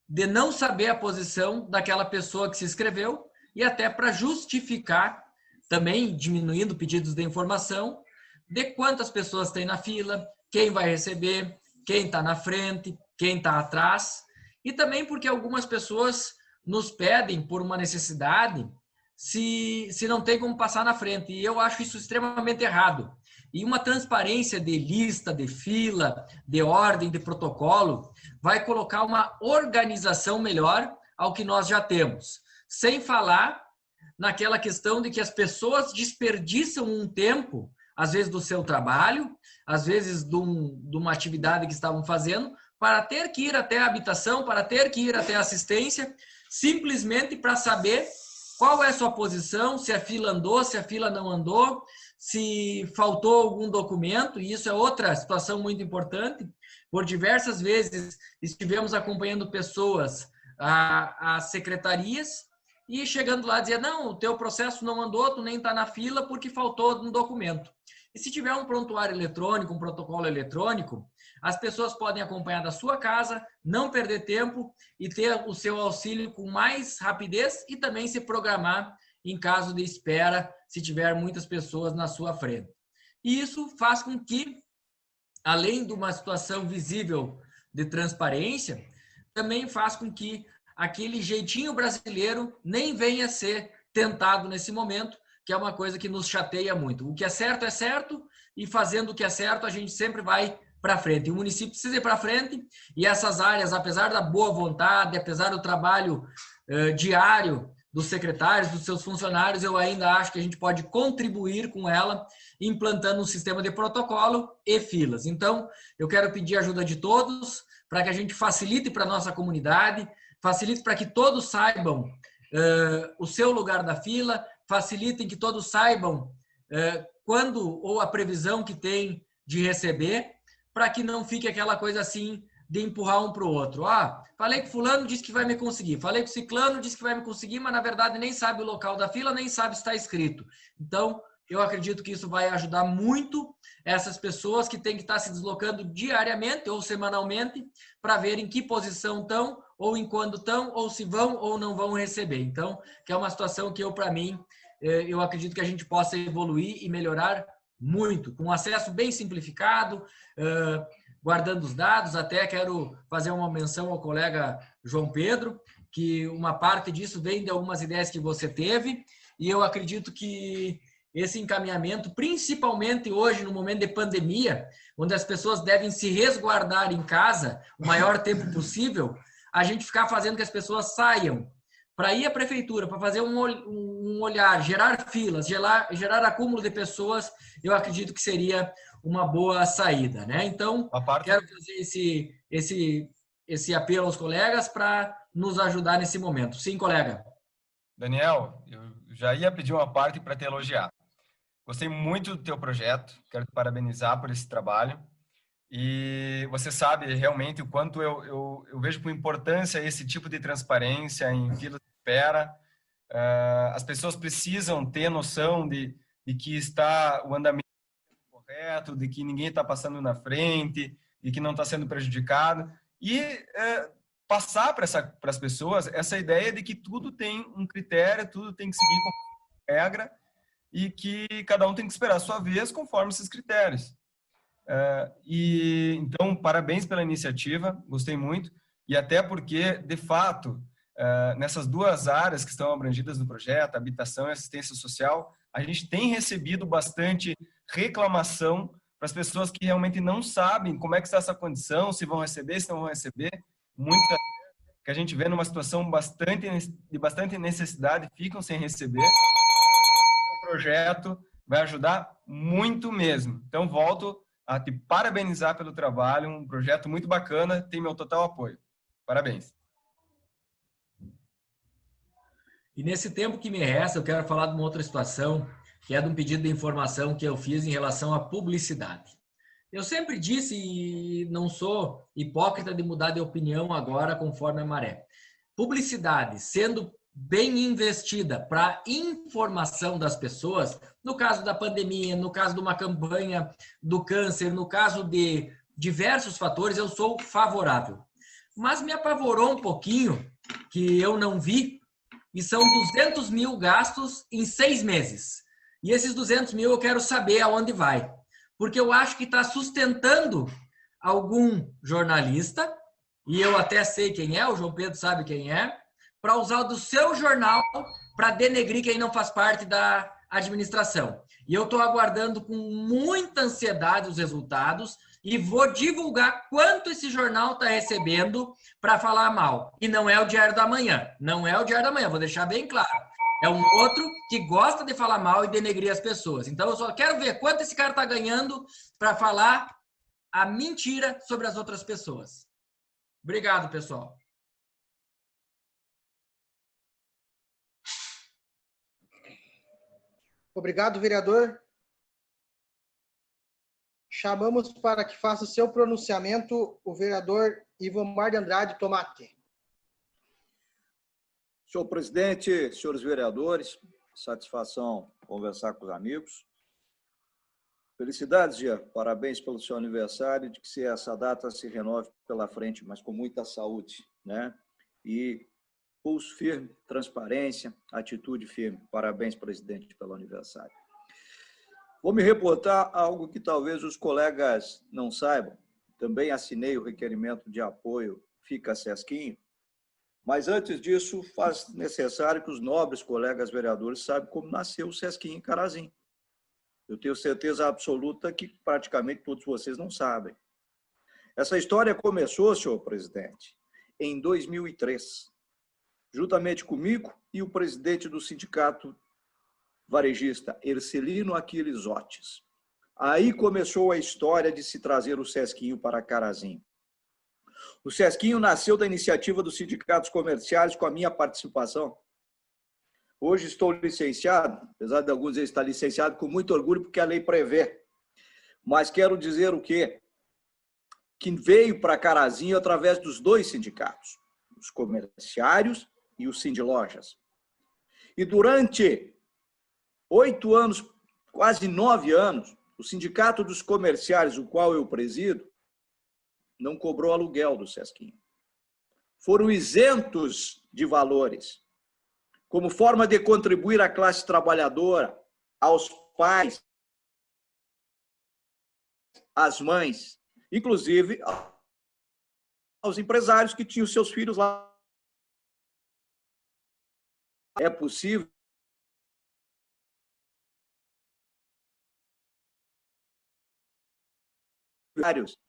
de não saber a posição daquela pessoa que se inscreveu e até para justificar, também diminuindo pedidos de informação, de quantas pessoas tem na fila, quem vai receber, quem está na frente, quem está atrás, e também porque algumas pessoas nos pedem por uma necessidade se não tem como passar na frente, e eu acho isso extremamente errado. E uma transparência de lista, de fila, de ordem, de protocolo, vai colocar uma organização melhor ao que nós já temos. Sem falar naquela questão de que as pessoas desperdiçam um tempo, às vezes do seu trabalho, às vezes de uma atividade que estavam fazendo, para ter que ir até a habitação, para ter que ir até a assistência, simplesmente para saber qual é a sua posição, se a fila andou, se a fila não andou, se faltou algum documento, e isso é outra situação muito importante. Por diversas vezes estivemos acompanhando pessoas às secretarias e chegando lá dizia, não, o teu processo não andou, tu nem está na fila porque faltou um documento. E se tiver um prontuário eletrônico, um protocolo eletrônico, as pessoas podem acompanhar da sua casa, não perder tempo e ter o seu auxílio com mais rapidez e também se programar em caso de espera, se tiver muitas pessoas na sua frente. E isso faz com que, além de uma situação visível de transparência, também faz com que aquele jeitinho brasileiro nem venha a ser tentado nesse momento, que é uma coisa que nos chateia muito. O que é certo, e fazendo o que é certo, a gente sempre vai para frente. O município precisa ir para frente, e essas áreas, apesar da boa vontade, apesar do trabalho diário dos secretários, dos seus funcionários, eu ainda acho que a gente pode contribuir com ela, implantando um sistema de protocolo e filas. Então, eu quero pedir a ajuda de todos para que a gente facilite para a nossa comunidade, facilite para que todos saibam o seu lugar da fila, facilitem que todos saibam quando ou a previsão que tem de receber, para que não fique aquela coisa assim de empurrar um para o outro. Falei que fulano disse que vai me conseguir, falei que ciclano disse que vai me conseguir, mas na verdade nem sabe o local da fila, nem sabe se está escrito. Então, eu acredito que isso vai ajudar muito essas pessoas que têm que estar se deslocando diariamente ou semanalmente para ver em que posição estão, ou em quando estão, ou se vão ou não vão receber. Então, que é uma situação que para mim, eu acredito que a gente possa evoluir e melhorar muito, com acesso bem simplificado, guardando os dados. Até quero fazer uma menção ao colega João Pedro, que uma parte disso vem de algumas ideias que você teve, e eu acredito que esse encaminhamento, principalmente hoje, no momento de pandemia, onde as pessoas devem se resguardar em casa o maior tempo possível, a gente ficar fazendo que as pessoas saiam para ir à prefeitura, para fazer um olhar, gerar filas, gerar acúmulo de pessoas, eu acredito que seria uma boa saída, né? Então, quero fazer esse apelo aos colegas para nos ajudar nesse momento. Sim, colega. Daniel, eu já ia pedir uma parte para te elogiar. Gostei muito do teu projeto, quero te parabenizar por esse trabalho. E você sabe realmente o quanto eu vejo com importância esse tipo de transparência em fila de espera. As pessoas precisam ter noção de que está o andamento correto, de que ninguém está passando na frente, de que não está sendo prejudicado. E passar para as pessoas essa ideia de que tudo tem um critério, tudo tem que seguir como regra e que cada um tem que esperar a sua vez conforme esses critérios. Então, parabéns pela iniciativa, gostei muito, e até porque, de fato, nessas duas áreas que estão abrangidas no projeto, habitação e assistência social, a gente tem recebido bastante reclamação para as pessoas que realmente não sabem como é que está essa condição, se vão receber, se não vão receber. Muitas que a gente vê numa situação de bastante necessidade ficam sem receber. O projeto vai ajudar muito mesmo. Então, volto a te parabenizar pelo trabalho, um projeto muito bacana, tem meu total apoio. Parabéns. E nesse tempo que me resta, eu quero falar de uma outra situação, que é de um pedido de informação que eu fiz em relação à publicidade. Eu sempre disse, e não sou hipócrita de mudar de opinião agora conforme a maré. Publicidade, sendo bem investida para informação das pessoas, no caso da pandemia, no caso de uma campanha do câncer, no caso de diversos fatores, eu sou favorável. Mas me apavorou um pouquinho, que eu não vi, e são 200 mil gastos em 6 meses. E esses 200 mil eu quero saber aonde vai. Porque eu acho que está sustentando algum jornalista, e eu até sei quem é, o João Pedro sabe quem é, para usar do seu jornal para denegrir quem não faz parte da administração. E eu estou aguardando com muita ansiedade os resultados e vou divulgar quanto esse jornal está recebendo para falar mal. E não é o Diário da Manhã. Não é o Diário da Manhã, vou deixar bem claro. É um outro que gosta de falar mal e denegrir as pessoas. Então, eu só quero ver quanto esse cara está ganhando para falar a mentira sobre as outras pessoas. Obrigado, pessoal. Obrigado, vereador. Chamamos para que faça o seu pronunciamento o vereador Ivomar de Andrade Tomate. Senhor presidente, senhores vereadores, satisfação conversar com os amigos. Felicidades, Gia. Parabéns pelo seu aniversário, de que essa data se renove pela frente, mas com muita saúde, né? E pulso firme, transparência, atitude firme. Parabéns, presidente, pelo aniversário. Vou me reportar a algo que talvez os colegas não saibam. Também assinei o requerimento de apoio Fica Sesquinho, Mas antes disso, faz necessário que os nobres colegas vereadores saibam como nasceu o Sesquinho em Carazinho. Eu tenho certeza absoluta que praticamente todos vocês não sabem. Essa história começou, senhor presidente, em 2003, juntamente comigo e o presidente do sindicato varejista, Ercelino Aquiles Otis. Aí começou a história de se trazer o Sesquinho para Carazinho. O Sesquinho nasceu da iniciativa dos sindicatos comerciais com a minha participação. Hoje estou licenciado, apesar de alguns dizer estar licenciado com muito orgulho, porque a lei prevê. Mas quero dizer o quê? Que veio para Carazinho através dos dois sindicatos, os comerciários e os sindilojas. E durante 8 anos, quase 9 anos, o Sindicato dos Comerciários, o qual eu presido, não cobrou aluguel do Sesquinho. Foram isentos de valores, como forma de contribuir à classe trabalhadora, aos pais, às mães, inclusive aos empresários que tinham seus filhos lá. É possível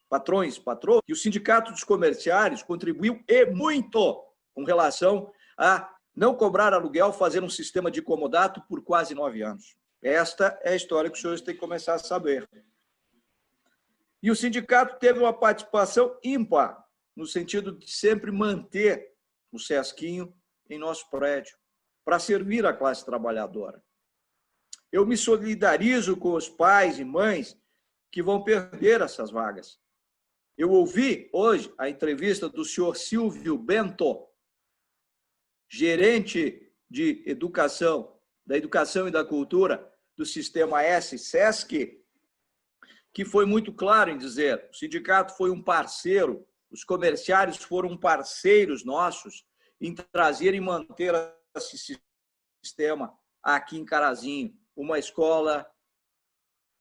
patrões, patroas, e o Sindicato dos Comerciários contribuiu e muito com relação a não cobrar aluguel, fazer um sistema de comodato por quase 9 anos. Esta é a história que os senhores têm que começar a saber. E o sindicato teve uma participação ímpar, no sentido de sempre manter o Sesquinho em nosso prédio, para servir a classe trabalhadora. Eu me solidarizo com os pais e mães que vão perder essas vagas. Eu ouvi hoje a entrevista do senhor Silvio Bento, gerente de educação, da educação e da cultura do Sistema S, SESC, que foi muito claro em dizer, o sindicato foi um parceiro, os comerciários foram parceiros nossos em trazer e manter esse sistema aqui em Carazinho, uma escola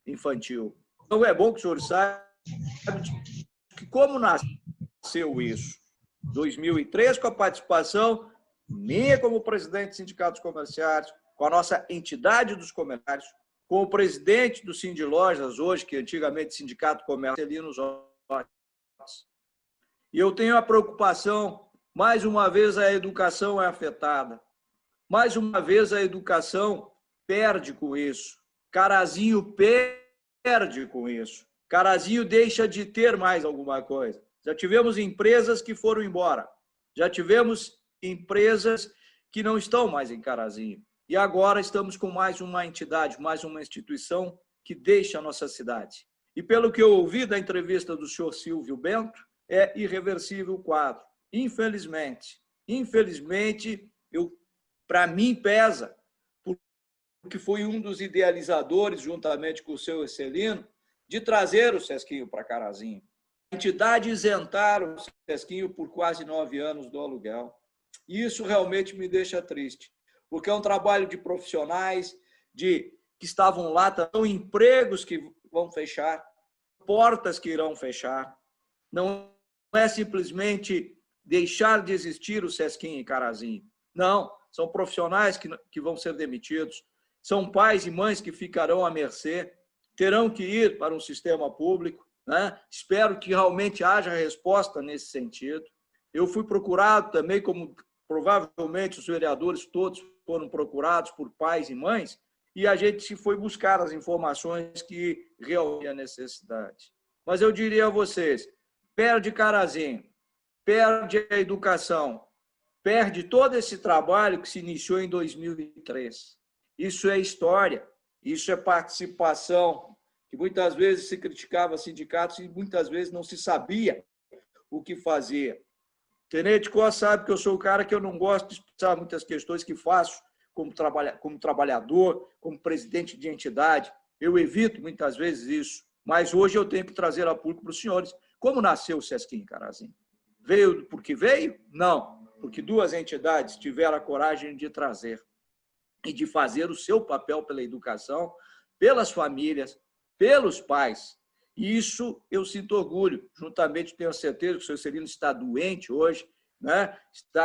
infantil. Então é bom que o senhor saiba que como nasceu isso? 2003, com a participação minha como presidente dos sindicatos comerciários, com a nossa entidade dos comerciários, com o presidente do Sindilojas, hoje, que antigamente Sindicato Comércio, ali nos olhos. E eu tenho a preocupação, mais uma vez a educação é afetada, mais uma vez a educação perde com isso, Carazinho perde com isso, Carazinho deixa de ter mais alguma coisa. Já tivemos empresas que foram embora, já tivemos empresas que não estão mais em Carazinho. E agora estamos com mais uma entidade, mais uma instituição que deixa a nossa cidade. E pelo que eu ouvi da entrevista do senhor Silvio Bento, é irreversível o quadro. Infelizmente, para mim pesa, porque fui um dos idealizadores, juntamente com o seu Ercelino, de trazer o Sesquinho para Carazinho. A entidade isentar o Sesquinho por quase 9 anos do aluguel. E isso realmente me deixa triste, porque é um trabalho de profissionais que estavam lá, são empregos que vão fechar, portas que irão fechar. Não é simplesmente deixar de existir o Sesquinho em Carazinho. Não, são profissionais que vão ser demitidos, são pais e mães que ficarão à mercê, terão que ir para um sistema público, né? Espero que realmente haja resposta nesse sentido. Eu fui procurado também, como provavelmente os vereadores todos foram procurados por pais e mães, e a gente foi buscar as informações que realmente é necessidade. Mas eu diria a vocês, perde Carazinho, perde a educação, perde todo esse trabalho que se iniciou em 2003. Isso é história, isso é participação, que muitas vezes se criticava sindicatos e muitas vezes não se sabia o que fazer. Tenente Costa sabe que eu sou o cara que eu não gosto de expressar muitas questões que faço como trabalhador, como presidente de entidade. Eu evito muitas vezes isso, mas hoje eu tenho que trazer a público para os senhores. Como nasceu o Sesquinho em Carazinho? Veio porque veio? Não, porque 2 entidades tiveram a coragem de trazer e de fazer o seu papel pela educação, pelas famílias, pelos pais. E isso eu sinto orgulho. Juntamente tenho certeza que o seu Ercelino está doente hoje né?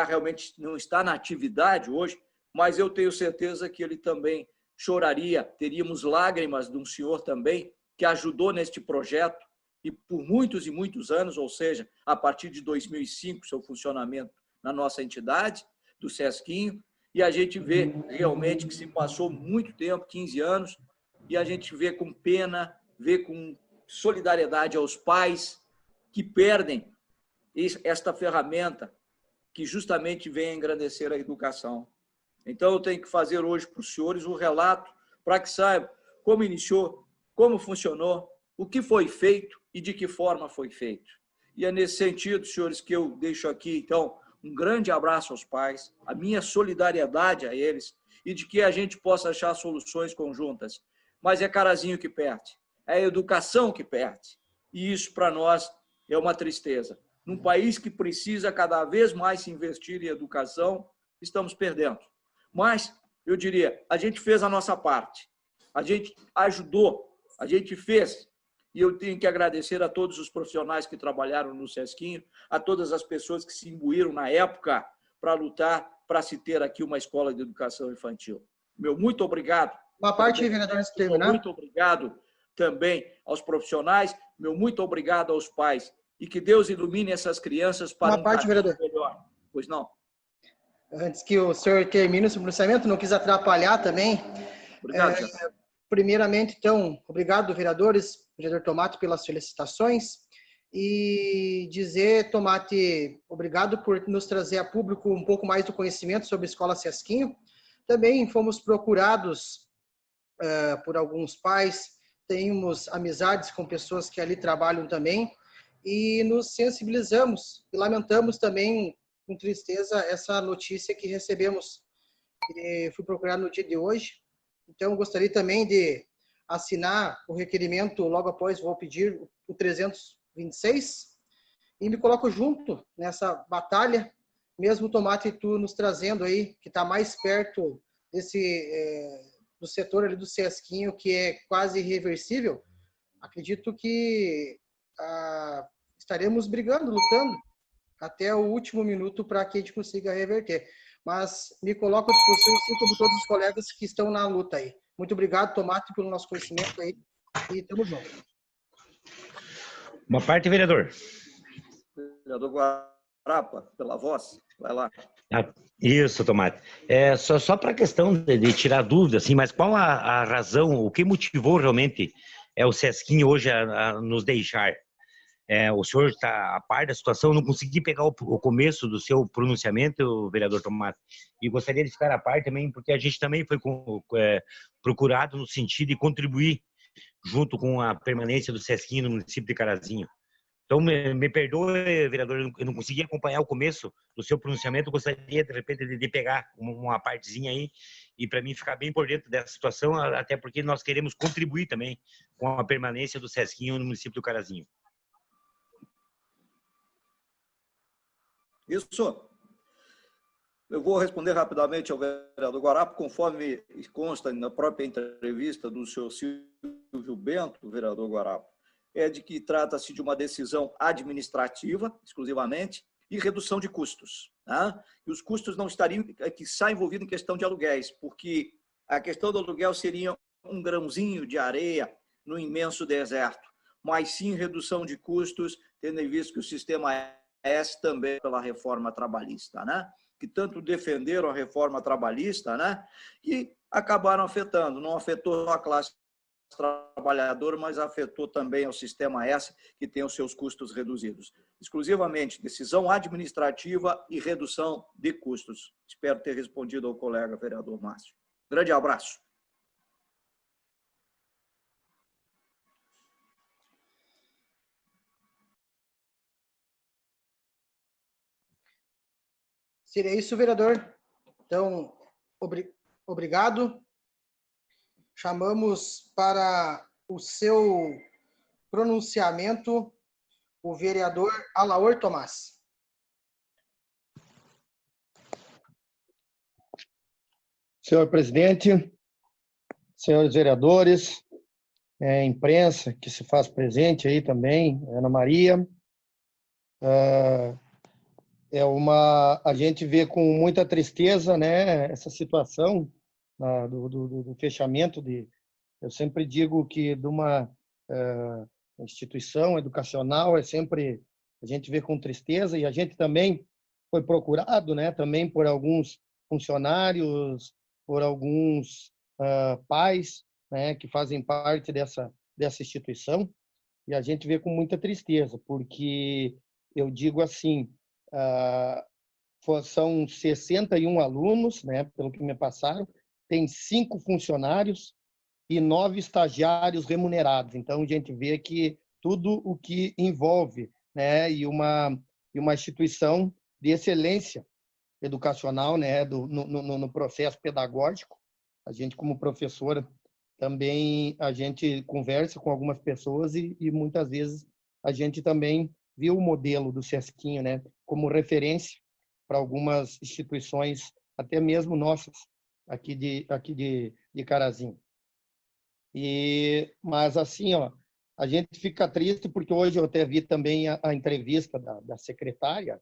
Realmente não está na atividade hoje, mas eu tenho certeza que ele também choraria, teríamos lágrimas de um senhor também que ajudou neste projeto e por muitos e muitos anos, ou seja, a partir de 2005, seu funcionamento na nossa entidade, do Sesquinho, e a gente vê realmente que se passou muito tempo, 15 anos, e a gente vê com pena, vê com solidariedade aos pais que perdem esta ferramenta que justamente vem engrandecer a educação. Então, eu tenho que fazer hoje para os senhores um relato para que saibam como iniciou, como funcionou, o que foi feito e de que forma foi feito. E é nesse sentido, senhores, que eu deixo aqui, então, um grande abraço aos pais, a minha solidariedade a eles e de que a gente possa achar soluções conjuntas. Mas é Carazinho que perde, é a educação que perde. E isso, para nós, é uma tristeza. Num país que precisa cada vez mais se investir em educação, estamos perdendo. Mas, eu diria, a gente fez a nossa parte, a gente ajudou, a gente fez. E eu tenho que agradecer a todos os profissionais que trabalharam no Sesquinho, a todas as pessoas que se imbuíram na época para lutar para se ter aqui uma escola de educação infantil. Meu muito obrigado. Uma parte, vereador, antes de terminar. Muito obrigado também aos profissionais, meu muito obrigado aos pais. E que Deus ilumine essas crianças para uma parte, vereador, melhor. Pois não. Antes que o senhor termine o seu pronunciamento, não quis atrapalhar também. Obrigado, primeiramente, então, obrigado, vereadores, vereador Tomate, pelas felicitações. E dizer, Tomate, obrigado por nos trazer a público um pouco mais do conhecimento sobre a Escola Sesquinho. Também fomos procurados por alguns pais, temos amizades com pessoas que ali trabalham também, e nos sensibilizamos e lamentamos também com tristeza essa notícia que recebemos. Fui procurar no dia de hoje, então gostaria também de assinar o requerimento, logo após vou pedir o 326, e me coloco junto nessa batalha, mesmo Tomate tu nos trazendo aí, que está mais perto do setor ali do Sesquinho, que é quase irreversível. Acredito que estaremos brigando, lutando, até o último minuto para que a gente consiga reverter. Mas me coloco à disposição, assim como todos os colegas que estão na luta aí. Muito obrigado, Tomate, pelo nosso conhecimento aí. E tamo junto. Uma parte, vereador. Vereador Guarapa, pela voz. Vai lá. Isso, Tomate. Só para a questão de tirar dúvida, assim, mas qual a razão, o que motivou realmente o Sesquinho hoje a nos deixar? O senhor está a par da situação, eu não consegui pegar o começo do seu pronunciamento, vereador Tomate, e gostaria de ficar a par também, porque a gente também foi procurado no sentido de contribuir junto com a permanência do Sesquinho no município de Carazinho. Então, me perdoe, vereador, eu não consegui acompanhar o começo do seu pronunciamento, eu gostaria, de repente, de pegar uma partezinha aí, e para mim ficar bem por dentro dessa situação, até porque nós queremos contribuir também com a permanência do Sesquinho no município do Carazinho. Isso. Eu vou responder rapidamente ao vereador Guarapa, conforme consta na própria entrevista do senhor Silvio Bento, vereador Guarapa, de que trata-se de uma decisão administrativa, exclusivamente, e redução de custos. Tá? E os custos não estariam, que está envolvido em questão de aluguéis, porque a questão do aluguel seria um grãozinho de areia no imenso deserto, mas sim redução de custos, tendo em vista que o sistema S também pela reforma trabalhista, né? Que tanto defenderam a reforma trabalhista, né? E acabaram afetando. Não afetou só a classe trabalhadora, mas afetou também o sistema S, que tem os seus custos reduzidos. Exclusivamente decisão administrativa e redução de custos. Espero ter respondido ao colega vereador Márcio. Grande abraço. Seria isso, vereador. Então, obrigado. Chamamos para o seu pronunciamento o vereador Alaor Tomás. Senhor presidente, senhores vereadores, imprensa que se faz presente aí também, Ana Maria, a gente vê com muita tristeza, né, essa situação do fechamento eu sempre digo que de uma instituição educacional a gente vê com tristeza, e a gente também foi procurado, né, também por alguns funcionários, por alguns pais, né, que fazem parte dessa instituição, e a gente vê com muita tristeza, porque eu digo assim, são 61 alunos, né, pelo que me passaram, tem 5 funcionários e 9 estagiários remunerados. Então, a gente vê que tudo o que envolve, né, e uma instituição de excelência educacional, né, no processo pedagógico. A gente, como professora, também a gente conversa com algumas pessoas e muitas vezes a gente também viu o modelo do Sesquinho, né, como referência para algumas instituições, até mesmo nossas, aqui de Carazinho. Mas assim, ó, a gente fica triste porque hoje eu até vi também a entrevista da secretária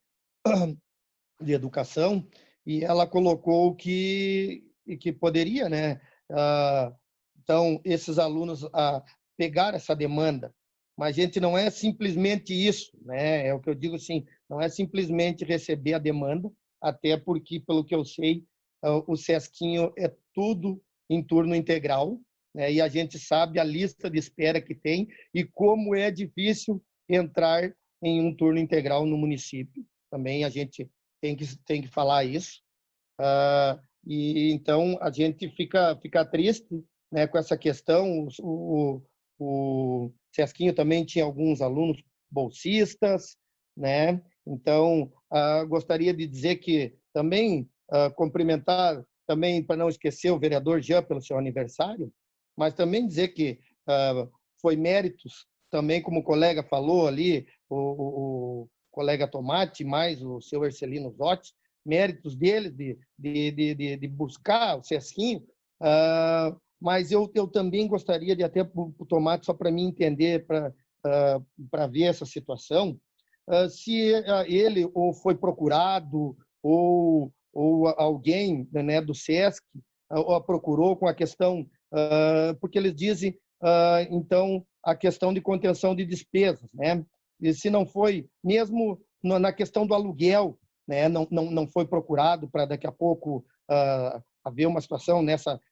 de Educação, e ela colocou que poderia, né? Então, esses alunos pegar essa demanda, mas a gente não é simplesmente isso, né? É o que eu digo assim, não é simplesmente receber a demanda, até porque, pelo que eu sei, o Sesquinho é tudo em turno integral, né? E a gente sabe a lista de espera que tem e como é difícil entrar em um turno integral no município. Também a gente tem que falar isso. E então a gente fica triste, né, com essa questão. O Sesquinho também tinha alguns alunos bolsistas, né? Então gostaria de dizer que também cumprimentar também, para não esquecer, o vereador Jean pelo seu aniversário, mas também dizer que foi méritos também, como o colega falou ali, o colega Tomate, mais o seu Ercelino Zotti, méritos dele de buscar o Sesquinho, mas eu também gostaria de até o Tomate, só para mim entender, para ver essa situação, se ele ou foi procurado ou alguém, né, do SESC o procurou com a questão, porque eles dizem, então, a questão de contenção de despesas, né? E se não foi, mesmo na questão do aluguel, né, não foi procurado para daqui a pouco haver uma situação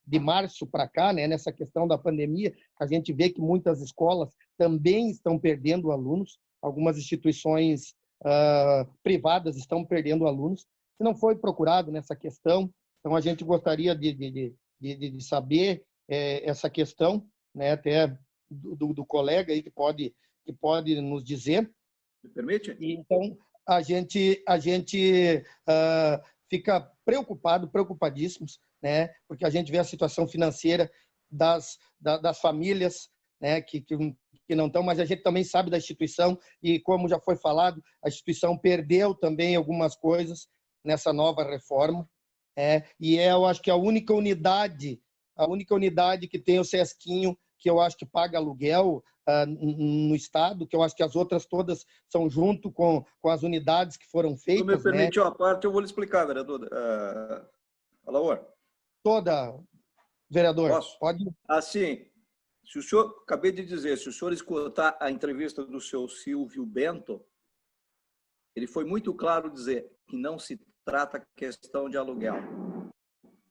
de março para cá, né, nessa questão da pandemia, a gente vê que muitas escolas também estão perdendo alunos, algumas instituições privadas estão perdendo alunos. Se não foi procurado nessa questão, então a gente gostaria de saber essa questão, né, até do colega aí que pode nos dizer. Me permite? E, então a gente fica preocupadíssimos, né, porque a gente vê a situação financeira das famílias, né, que não estão, mas a gente também sabe da instituição e, como já foi falado, a instituição perdeu também algumas coisas nessa nova reforma, e eu acho que a única unidade que tem o Sesquinho, que eu acho que paga aluguel no estado, que eu acho que as outras todas são junto com as unidades que foram feitas. Se me permitiu, né, a parte, eu vou lhe explicar, vereador. Alaor. Toda, vereador. Posso? Pode. Assim, se o senhor, acabei de dizer, se o senhor escutar a entrevista do seu Silvio Bento, ele foi muito claro dizer que não se trata questão de aluguel.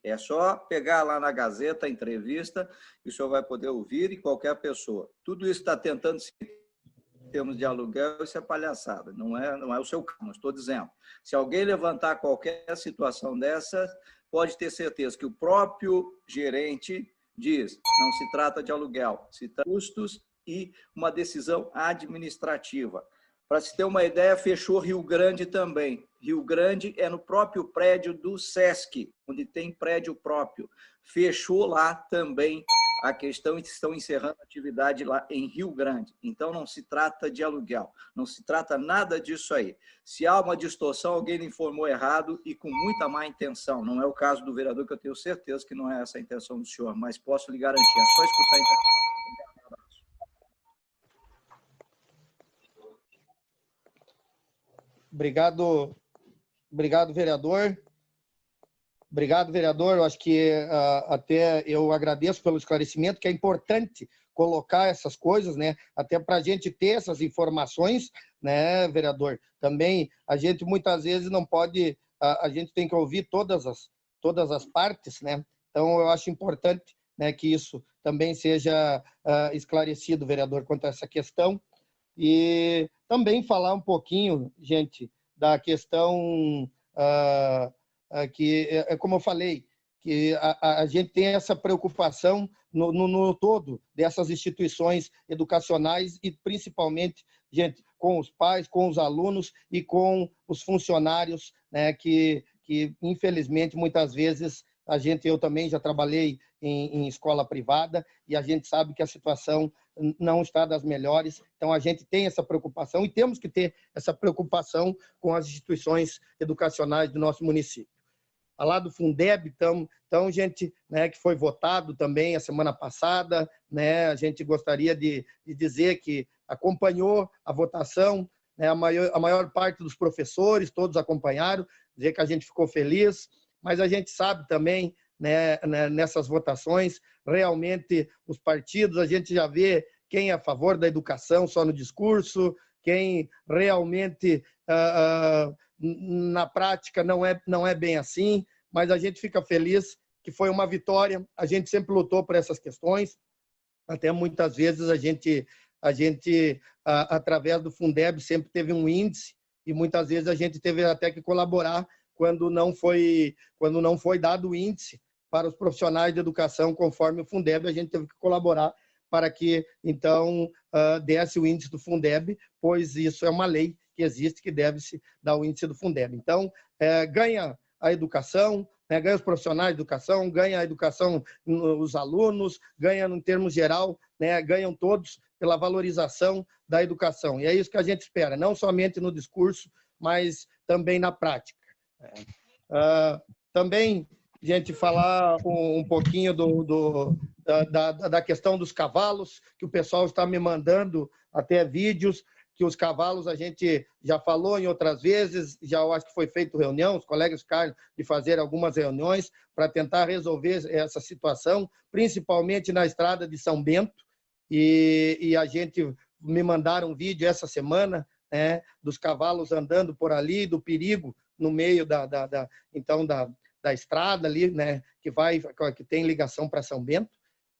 É só pegar lá na Gazeta a entrevista e o senhor vai poder ouvir, e qualquer pessoa. Tudo isso está tentando se em termos de aluguel, isso é palhaçada. Não é o seu caso, não estou dizendo. Se alguém levantar qualquer situação dessa, pode ter certeza que o próprio gerente diz, não se trata de aluguel, se trata de custos e uma decisão administrativa. Para se ter uma ideia, fechou Rio Grande também. Rio Grande é no próprio prédio do SESC, onde tem prédio próprio. Fechou lá também a questão e estão encerrando a atividade lá em Rio Grande. Então, não se trata de aluguel, não se trata nada disso aí. Se há uma distorção, alguém lhe informou errado e com muita má intenção. Não é o caso do vereador, que eu tenho certeza que não é essa a intenção do senhor, mas posso lhe garantir, é só escutar a entrevista. Obrigado, Obrigado, vereador. Obrigado, vereador. Eu acho que até eu agradeço pelo esclarecimento, que é importante colocar essas coisas, né? Até para a gente ter essas informações, né, vereador? Também a gente muitas vezes não pode, a gente tem que ouvir todas as partes, né? Então eu acho importante, né, que isso também seja esclarecido, vereador, quanto a essa questão. E também falar um pouquinho, gente, da questão que, como eu falei, que a gente tem essa preocupação no todo dessas instituições educacionais e principalmente, gente, com os pais, com os alunos e com os funcionários, né, que infelizmente muitas vezes eu também já trabalhei em escola privada e a gente sabe que a situação não está das melhores. Então a gente tem essa preocupação e temos que ter essa preocupação com as instituições educacionais do nosso município. Lá do Fundeb, então gente, né, que foi votado também a semana passada, né, a gente gostaria de dizer que acompanhou a votação, né, a maior parte dos professores, todos acompanharam, dizer que a gente ficou feliz, mas a gente sabe também, né, nessas votações, realmente os partidos, a gente já vê quem é a favor da educação só no discurso, quem realmente na prática não é bem assim, mas a gente fica feliz que foi uma vitória. A gente sempre lutou por essas questões, até muitas vezes a gente através do Fundeb sempre teve um índice e muitas vezes a gente teve até que colaborar quando não foi dado o índice para os profissionais de educação conforme o Fundeb, a gente teve que colaborar para que então desse o índice do Fundeb, pois isso é uma lei que existe, que deve-se dar o índice do Fundeb. Então, ganha a educação, né, ganha os profissionais de educação, ganha a educação os alunos, ganha no termo geral, né, ganham todos pela valorização da educação. E é isso que a gente espera, não somente no discurso, mas também na prática. Também, gente, falar um pouquinho da questão dos cavalos, que o pessoal está me mandando até vídeos, que os cavalos a gente já falou em outras vezes, já eu acho que foi feita reunião, os colegas ficaram de fazer algumas reuniões para tentar resolver essa situação, principalmente na estrada de São Bento, e a gente me mandaram um vídeo essa semana, né, dos cavalos andando por ali, do perigo no meio da estrada ali, né, que tem ligação para São Bento.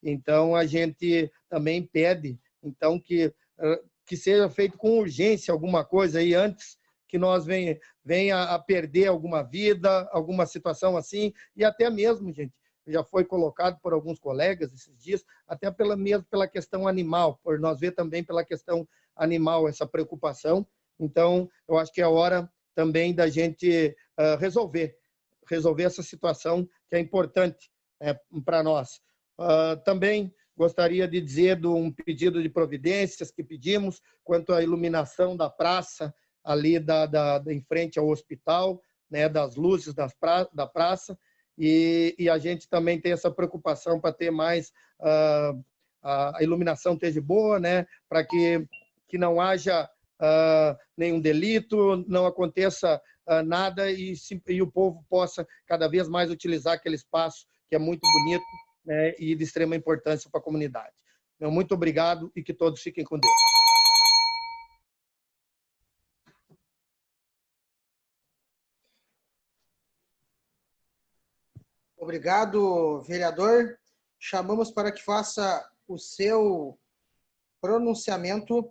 Então a gente também pede então que seja feito com urgência alguma coisa aí antes que nós venha a perder alguma vida, alguma situação assim, e até mesmo, gente, já foi colocado por alguns colegas esses dias, até mesmo pela questão animal, por nós ver também pela questão animal essa preocupação. Então, eu acho que é hora também da gente resolver essa situação que é importante para nós. Também gostaria de dizer de um pedido de providências que pedimos quanto à iluminação da praça, ali em frente ao hospital, né, das luzes da praça, e a gente também tem essa preocupação para ter mais, a iluminação esteja boa, né, para que não haja nenhum delito, não aconteça nada e o povo possa cada vez mais utilizar aquele espaço que é muito bonito, né, e de extrema importância para a comunidade. Então, muito obrigado e que todos fiquem com Deus. Obrigado, vereador. Chamamos para que faça o seu pronunciamento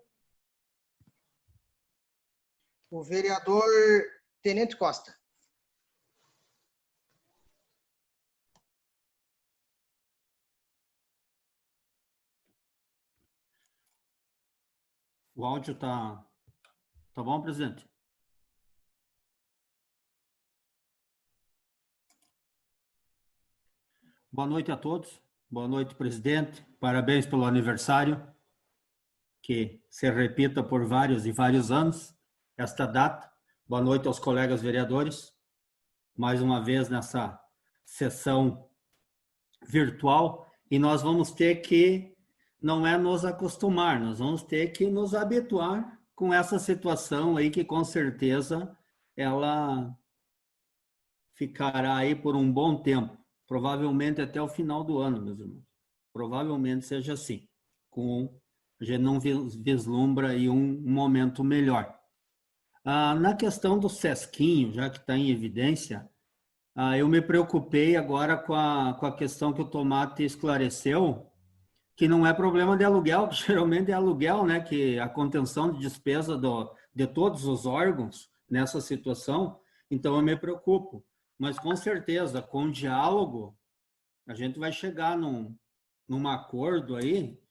o vereador Tenente Costa. O áudio tá bom, presidente? Boa noite a todos. Boa noite, presidente. Parabéns pelo aniversário, que se repita por vários e vários anos esta data. Boa noite aos colegas vereadores. Mais uma vez nessa sessão virtual, e nós vamos ter que não é nos acostumar, nós vamos ter que nos habituar com essa situação aí que com certeza ela ficará aí por um bom tempo, provavelmente até o final do ano, meus irmãos. Provavelmente seja assim, a gente não vislumbra aí um momento melhor. Na questão do Sesquinho, já que está em evidência, eu me preocupei agora com a questão que o Tomate esclareceu, que não é problema de aluguel, que geralmente é aluguel, né? Que a contenção de despesa de todos os órgãos nessa situação, então eu me preocupo. Mas com certeza, com diálogo, a gente vai chegar num acordo aí,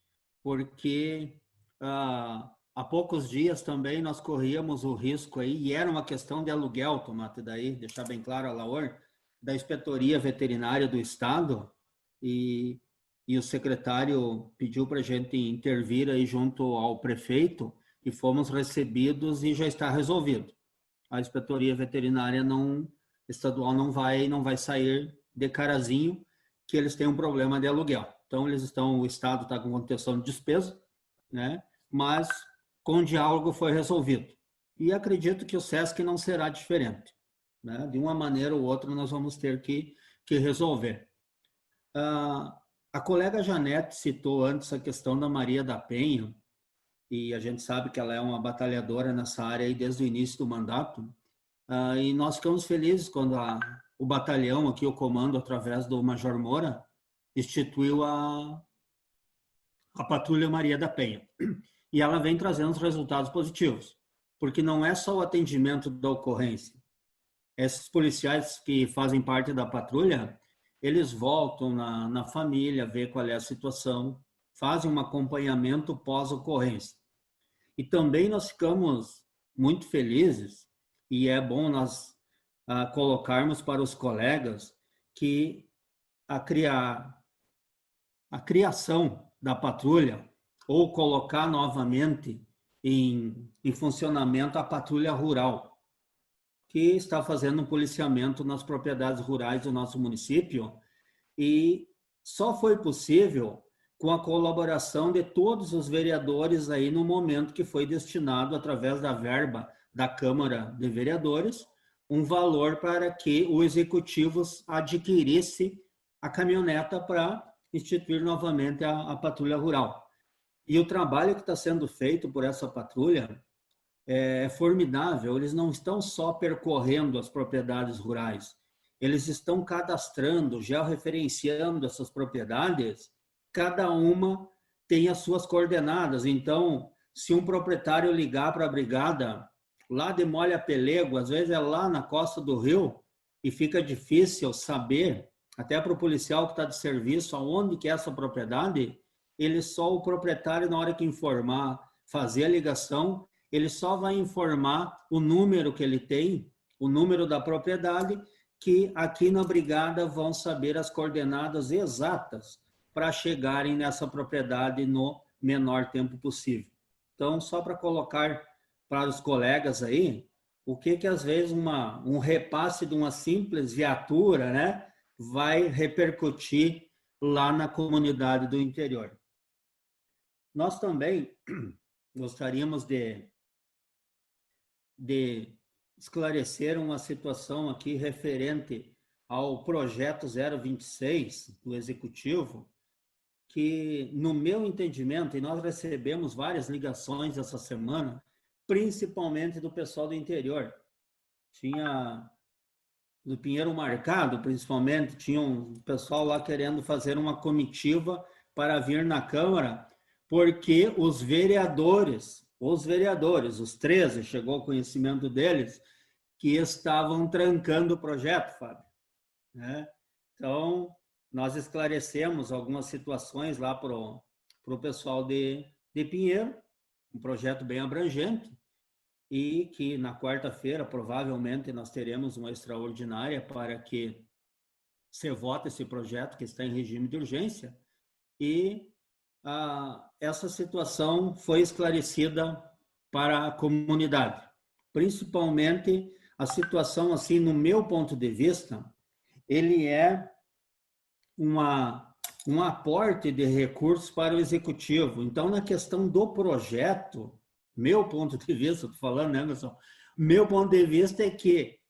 porque há poucos dias também nós corríamos o risco aí, e era uma questão de aluguel, Tomate, daí, deixar bem claro a Laor, da Inspetoria Veterinária do Estado, e o secretário pediu para a gente intervir aí junto ao prefeito, e fomos recebidos e já está resolvido. A Inspetoria Veterinária estadual não vai sair de Carazinho, que eles têm um problema de aluguel. Então, o Estado está com contenção de despesa, né? Mas com diálogo foi resolvido. E acredito que o SESC não será diferente, né? De uma maneira ou outra, nós vamos ter que resolver. A colega Janete citou antes a questão da Maria da Penha, e a gente sabe que ela é uma batalhadora nessa área aí desde o início do mandato, e nós ficamos felizes quando o batalhão, aqui o comando, através do Major Moura, instituiu a Patrulha Maria da Penha. E ela vem trazendo resultados positivos, porque não é só o atendimento da ocorrência. Esses policiais que fazem parte da patrulha, eles voltam na família, ver qual é a situação, fazem um acompanhamento pós-ocorrência. E também nós ficamos muito felizes, e é bom nós colocarmos para os colegas que a criação da patrulha, ou colocar novamente em funcionamento a patrulha rural, que está fazendo um policiamento nas propriedades rurais do nosso município, e só foi possível com a colaboração de todos os vereadores aí no momento que foi destinado, através da verba da Câmara de Vereadores, um valor para que o Executivo adquirisse a caminhoneta para instituir novamente a patrulha rural. E o trabalho que está sendo feito por essa patrulha é formidável. Eles não estão só percorrendo as propriedades rurais, eles estão cadastrando, georreferenciando essas propriedades, cada uma tem as suas coordenadas. Então, se um proprietário ligar para a brigada lá de Molha Pelego, às vezes é lá na costa do rio, e fica difícil saber, até para o policial que está de serviço, aonde que é essa propriedade, o proprietário, na hora que informar, fazer a ligação, ele só vai informar o número que ele tem, o número da propriedade, que aqui na brigada vão saber as coordenadas exatas para chegarem nessa propriedade no menor tempo possível. Então, só para colocar para os colegas aí, o que às vezes um repasse de uma simples viatura, né, vai repercutir lá na comunidade do interior. Nós também gostaríamos de esclarecer uma situação aqui referente ao projeto 026 do Executivo, que, no meu entendimento, e nós recebemos várias ligações essa semana, principalmente do pessoal do interior. Tinha, do Pinheiro Marcado, principalmente, tinha um pessoal lá querendo fazer uma comitiva para vir na Câmara, porque os vereadores, os 13, chegou ao conhecimento deles, que estavam trancando o projeto, Fábio, né? Então, nós esclarecemos algumas situações lá para o pessoal de Pinheiro, um projeto bem abrangente, e que na quarta-feira, provavelmente, nós teremos uma extraordinária para que se vote esse projeto, que está em regime de urgência, e essa situação foi esclarecida para a comunidade. Principalmente a situação, assim, no meu ponto de vista, ele é um aporte de recursos para o Executivo. Então, na questão do projeto, meu ponto de vista, estou falando, né, pessoal? Meu ponto de vista é que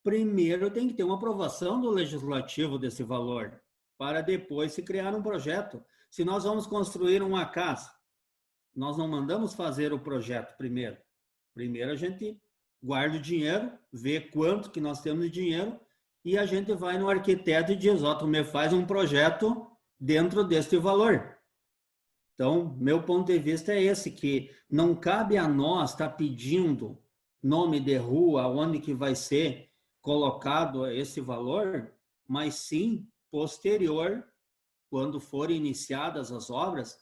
primeiro tem que ter uma aprovação do legislativo desse valor, para depois se criar um projeto. Se nós vamos construir uma casa, nós não mandamos fazer o projeto primeiro. Primeiro a gente guarda o dinheiro, vê quanto que nós temos de dinheiro e a gente vai no arquiteto e diz, ó, tu me faz um projeto dentro deste valor. Então, meu ponto de vista é esse, que não cabe a nós estar pedindo nome de rua, onde que vai ser colocado esse valor, mas sim posterior, quando forem iniciadas as obras.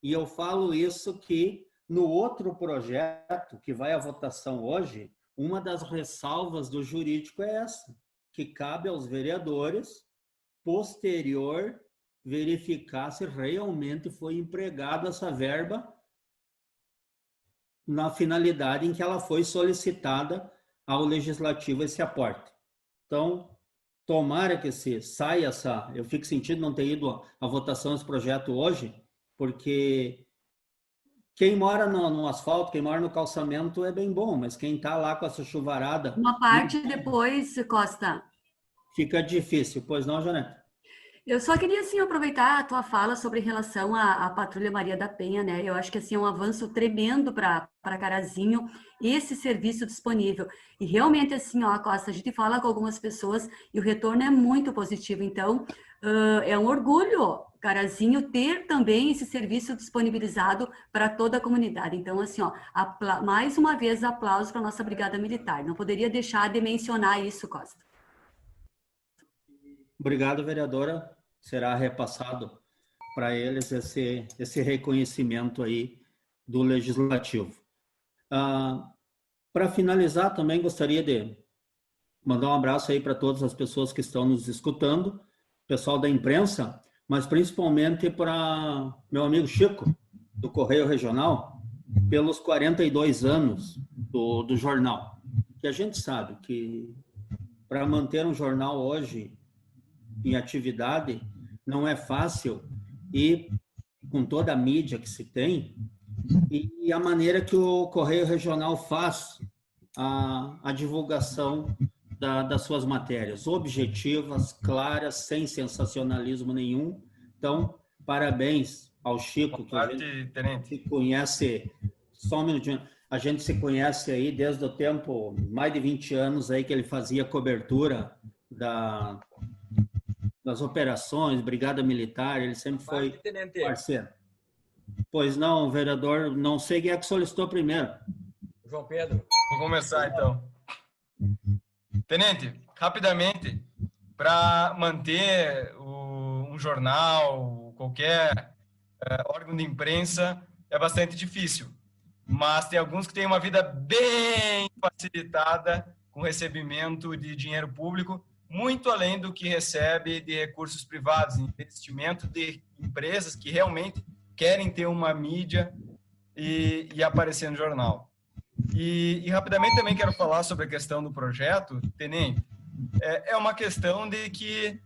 E eu falo isso que no outro projeto que vai à votação hoje, uma das ressalvas do jurídico é essa, que cabe aos vereadores, posterior, verificar se realmente foi empregada essa verba na finalidade em que ela foi solicitada ao legislativo esse aporte. Então, tomara que se saia essa... Eu fico sentindo não ter ido à votação desse projeto hoje, porque quem mora no asfalto, quem mora no calçamento é bem bom, mas quem está lá com essa chuvarada... Uma parte depois, Costa. Fica difícil, pois não, Janete? Eu só queria, assim, aproveitar a tua fala sobre relação à Patrulha Maria da Penha, né? Eu acho que, assim, é um avanço tremendo para Carazinho esse serviço disponível. E realmente, assim, ó, Costa, a gente fala com algumas pessoas e o retorno é muito positivo. Então, é um orgulho, Carazinho, ter também esse serviço disponibilizado para toda a comunidade. Então, assim, ó, mais uma vez, aplausos para a nossa Brigada Militar. Não poderia deixar de mencionar isso, Costa. Obrigado, vereadora. Será repassado para eles esse reconhecimento aí do Legislativo. Para finalizar, também gostaria de mandar um abraço aí para todas as pessoas que estão nos escutando, pessoal da imprensa, mas principalmente para meu amigo Chico, do Correio Regional, pelos 42 anos do jornal. Que a gente sabe que para manter um jornal hoje em atividade não é fácil, e com toda a mídia que se tem, e a maneira que o Correio Regional faz a divulgação das suas matérias, objetivas, claras, sem sensacionalismo nenhum. Então, parabéns ao Chico, que a gente se conhece, só um minutinho, a gente se conhece aí desde o tempo, mais de 20 anos aí que ele fazia cobertura das operações, Brigada Militar, ele sempre foi parceiro. Pois não, vereador, não sei quem é que solicitou primeiro. João Pedro. Vou começar, então. Tenente, rapidamente, para manter um jornal, qualquer órgão de imprensa, é bastante difícil. Mas tem alguns que têm uma vida bem facilitada com recebimento de dinheiro público, muito além do que recebe de recursos privados, investimento de empresas que realmente querem ter uma mídia e aparecer no jornal. E rapidamente também quero falar sobre a questão do projeto, Tenente. É uma questão de que,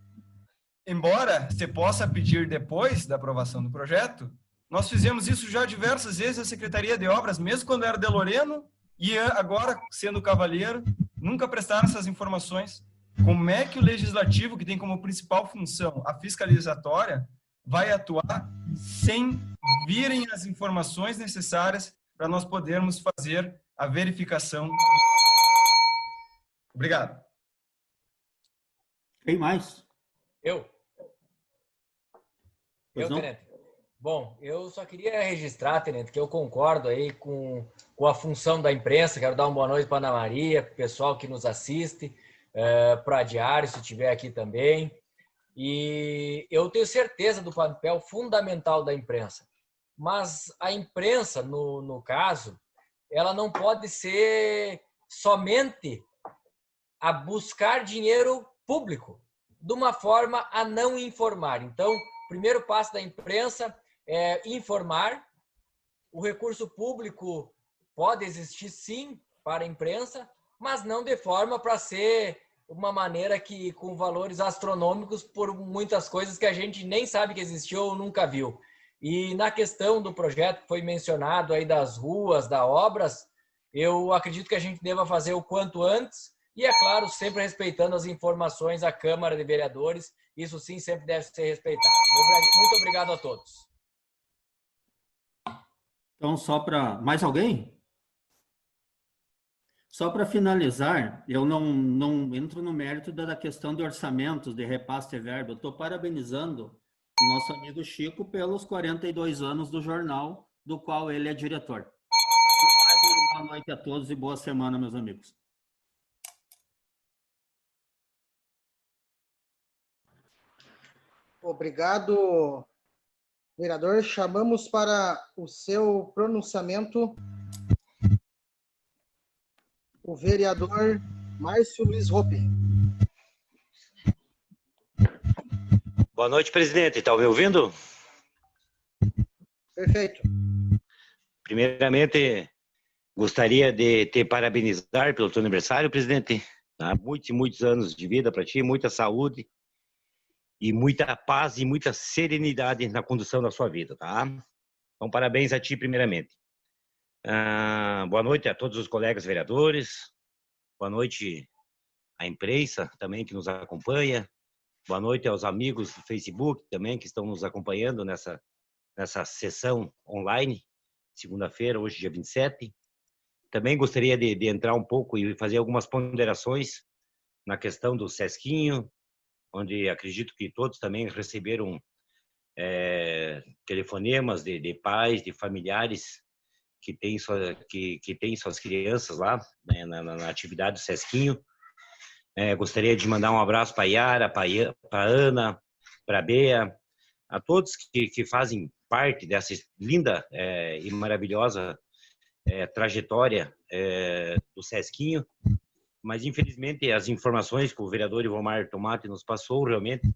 embora você possa pedir depois da aprovação do projeto, nós fizemos isso já diversas vezes na Secretaria de Obras, mesmo quando era de Loreno, e agora, sendo Cavaleiro, nunca prestaram essas informações. Como é que o Legislativo, que tem como principal função a fiscalizatória, vai atuar sem virem as informações necessárias para nós podermos fazer a verificação? Obrigado. Quem mais? Eu, Tenente. Bom, eu só queria registrar, Tenente, que eu concordo aí com a função da imprensa. Quero dar uma boa noite para a Ana Maria, para o pessoal que nos assiste, para a Diário, se estiver aqui também. E eu tenho certeza do papel fundamental da imprensa. Mas a imprensa, no caso, ela não pode ser somente a buscar dinheiro público, de uma forma a não informar. Então, o primeiro passo da imprensa é informar. O recurso público pode existir, sim, para a imprensa, mas não de forma para ser uma maneira que com valores astronômicos por muitas coisas que a gente nem sabe que existiu ou nunca viu. E na questão do projeto que foi mencionado aí das ruas, das obras, eu acredito que a gente deva fazer o quanto antes e, é claro, sempre respeitando as informações da Câmara de Vereadores. Isso sim sempre deve ser respeitado. Muito obrigado a todos. Então, só para... Mais alguém? Só para finalizar, eu não entro no mérito da questão de orçamentos, de repasse de verba. Eu estou parabenizando o nosso amigo Chico pelos 42 anos do jornal, do qual ele é diretor. Boa noite a todos e boa semana, meus amigos. Obrigado, vereador. Chamamos para o seu pronunciamento o vereador Márcio Luiz Rope. Boa noite, presidente. Está me ouvindo? Perfeito. Primeiramente, gostaria de te parabenizar pelo teu aniversário, presidente. Muitos anos de vida para ti, muita saúde e muita paz e muita serenidade na condução da sua vida, tá? Então, parabéns a ti, primeiramente. Boa noite a todos os colegas vereadores. Boa noite à imprensa também que nos acompanha. Boa noite aos amigos do Facebook também que estão nos acompanhando nessa sessão online, segunda-feira, hoje dia 27. Também gostaria de entrar um pouco e fazer algumas ponderações na questão do Sesquinho, onde acredito que todos também receberam telefonemas de pais, de familiares que têm suas crianças lá, né, na atividade do Sesquinho. Gostaria de mandar um abraço para a Yara, para a Ana, para a Bea, a todos que fazem parte dessa linda e maravilhosa trajetória do Sesquinho. Mas, infelizmente, as informações que o vereador Ivomar Tomate nos passou, realmente,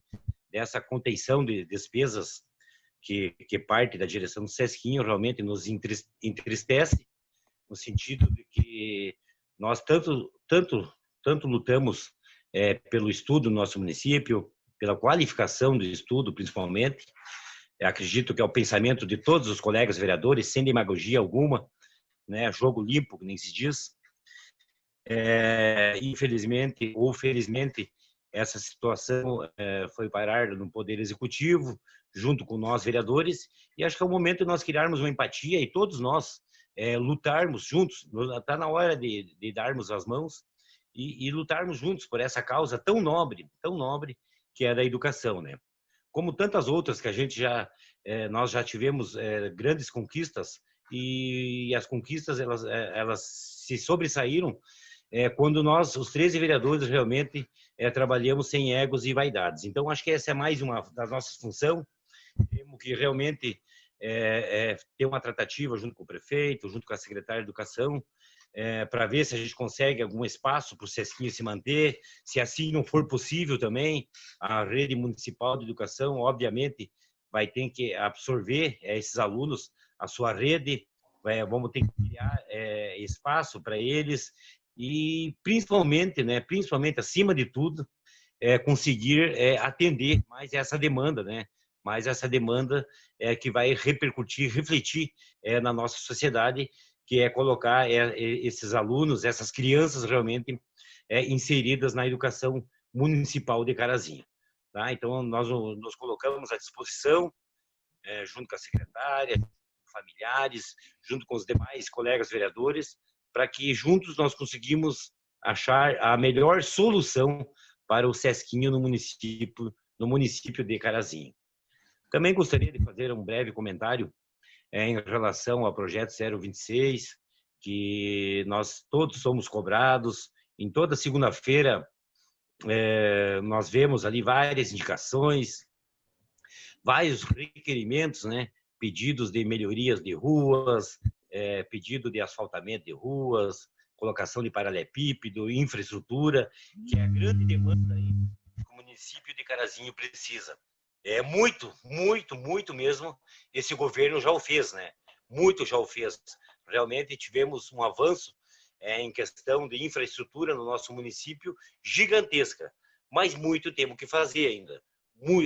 dessa contenção de despesas que parte da direção do Sesquinho, realmente nos entristece, no sentido de que nós tanto lutamos pelo estudo no nosso município, pela qualificação do estudo, principalmente. Eu acredito que é o pensamento de todos os colegas vereadores, sem demagogia alguma, né? Jogo limpo, que nem se diz. Infelizmente ou felizmente, essa situação foi parar no Poder Executivo, junto com nós vereadores, e acho que é o momento de nós criarmos uma empatia e todos nós lutarmos juntos. Está na hora de darmos as mãos e lutarmos juntos por essa causa tão nobre, que é da educação, né? Como tantas outras que a gente nós já tivemos grandes conquistas, e as conquistas elas se sobressaíram quando nós, os 13 vereadores, realmente trabalhamos sem egos e vaidades. Então, acho que essa é mais uma das nossas funções. Temos que realmente ter uma tratativa junto com o prefeito, junto com a secretária de Educação, para ver se a gente consegue algum espaço para o Sesquinho se manter. Se assim não for possível também, a rede municipal de educação, obviamente, vai ter que absorver esses alunos, a sua rede, vamos ter que criar espaço para eles e, principalmente, acima de tudo, conseguir atender mais essa demanda, né? Mais essa demanda que vai refletir na nossa sociedade, que é colocar esses alunos, essas crianças realmente inseridas na educação municipal de Carazinho. Tá? Então, nós nos colocamos à disposição, junto com a secretária, familiares, junto com os demais colegas vereadores, para que juntos nós conseguimos achar a melhor solução para o Sesquinho no município de Carazinho. Também gostaria de fazer um breve comentário em relação ao projeto 026, que nós todos somos cobrados. Em toda segunda-feira, nós vemos ali várias indicações, vários requerimentos, né? Pedidos de melhorias de ruas, pedido de asfaltamento de ruas, colocação de paralelepípedo, infraestrutura, que é a grande demanda aí que o município de Carazinho precisa. Muito mesmo, esse governo já o fez, né? Muito já o fez. Realmente tivemos um avanço em questão de infraestrutura no nosso município gigantesca, mas muito temos que fazer ainda.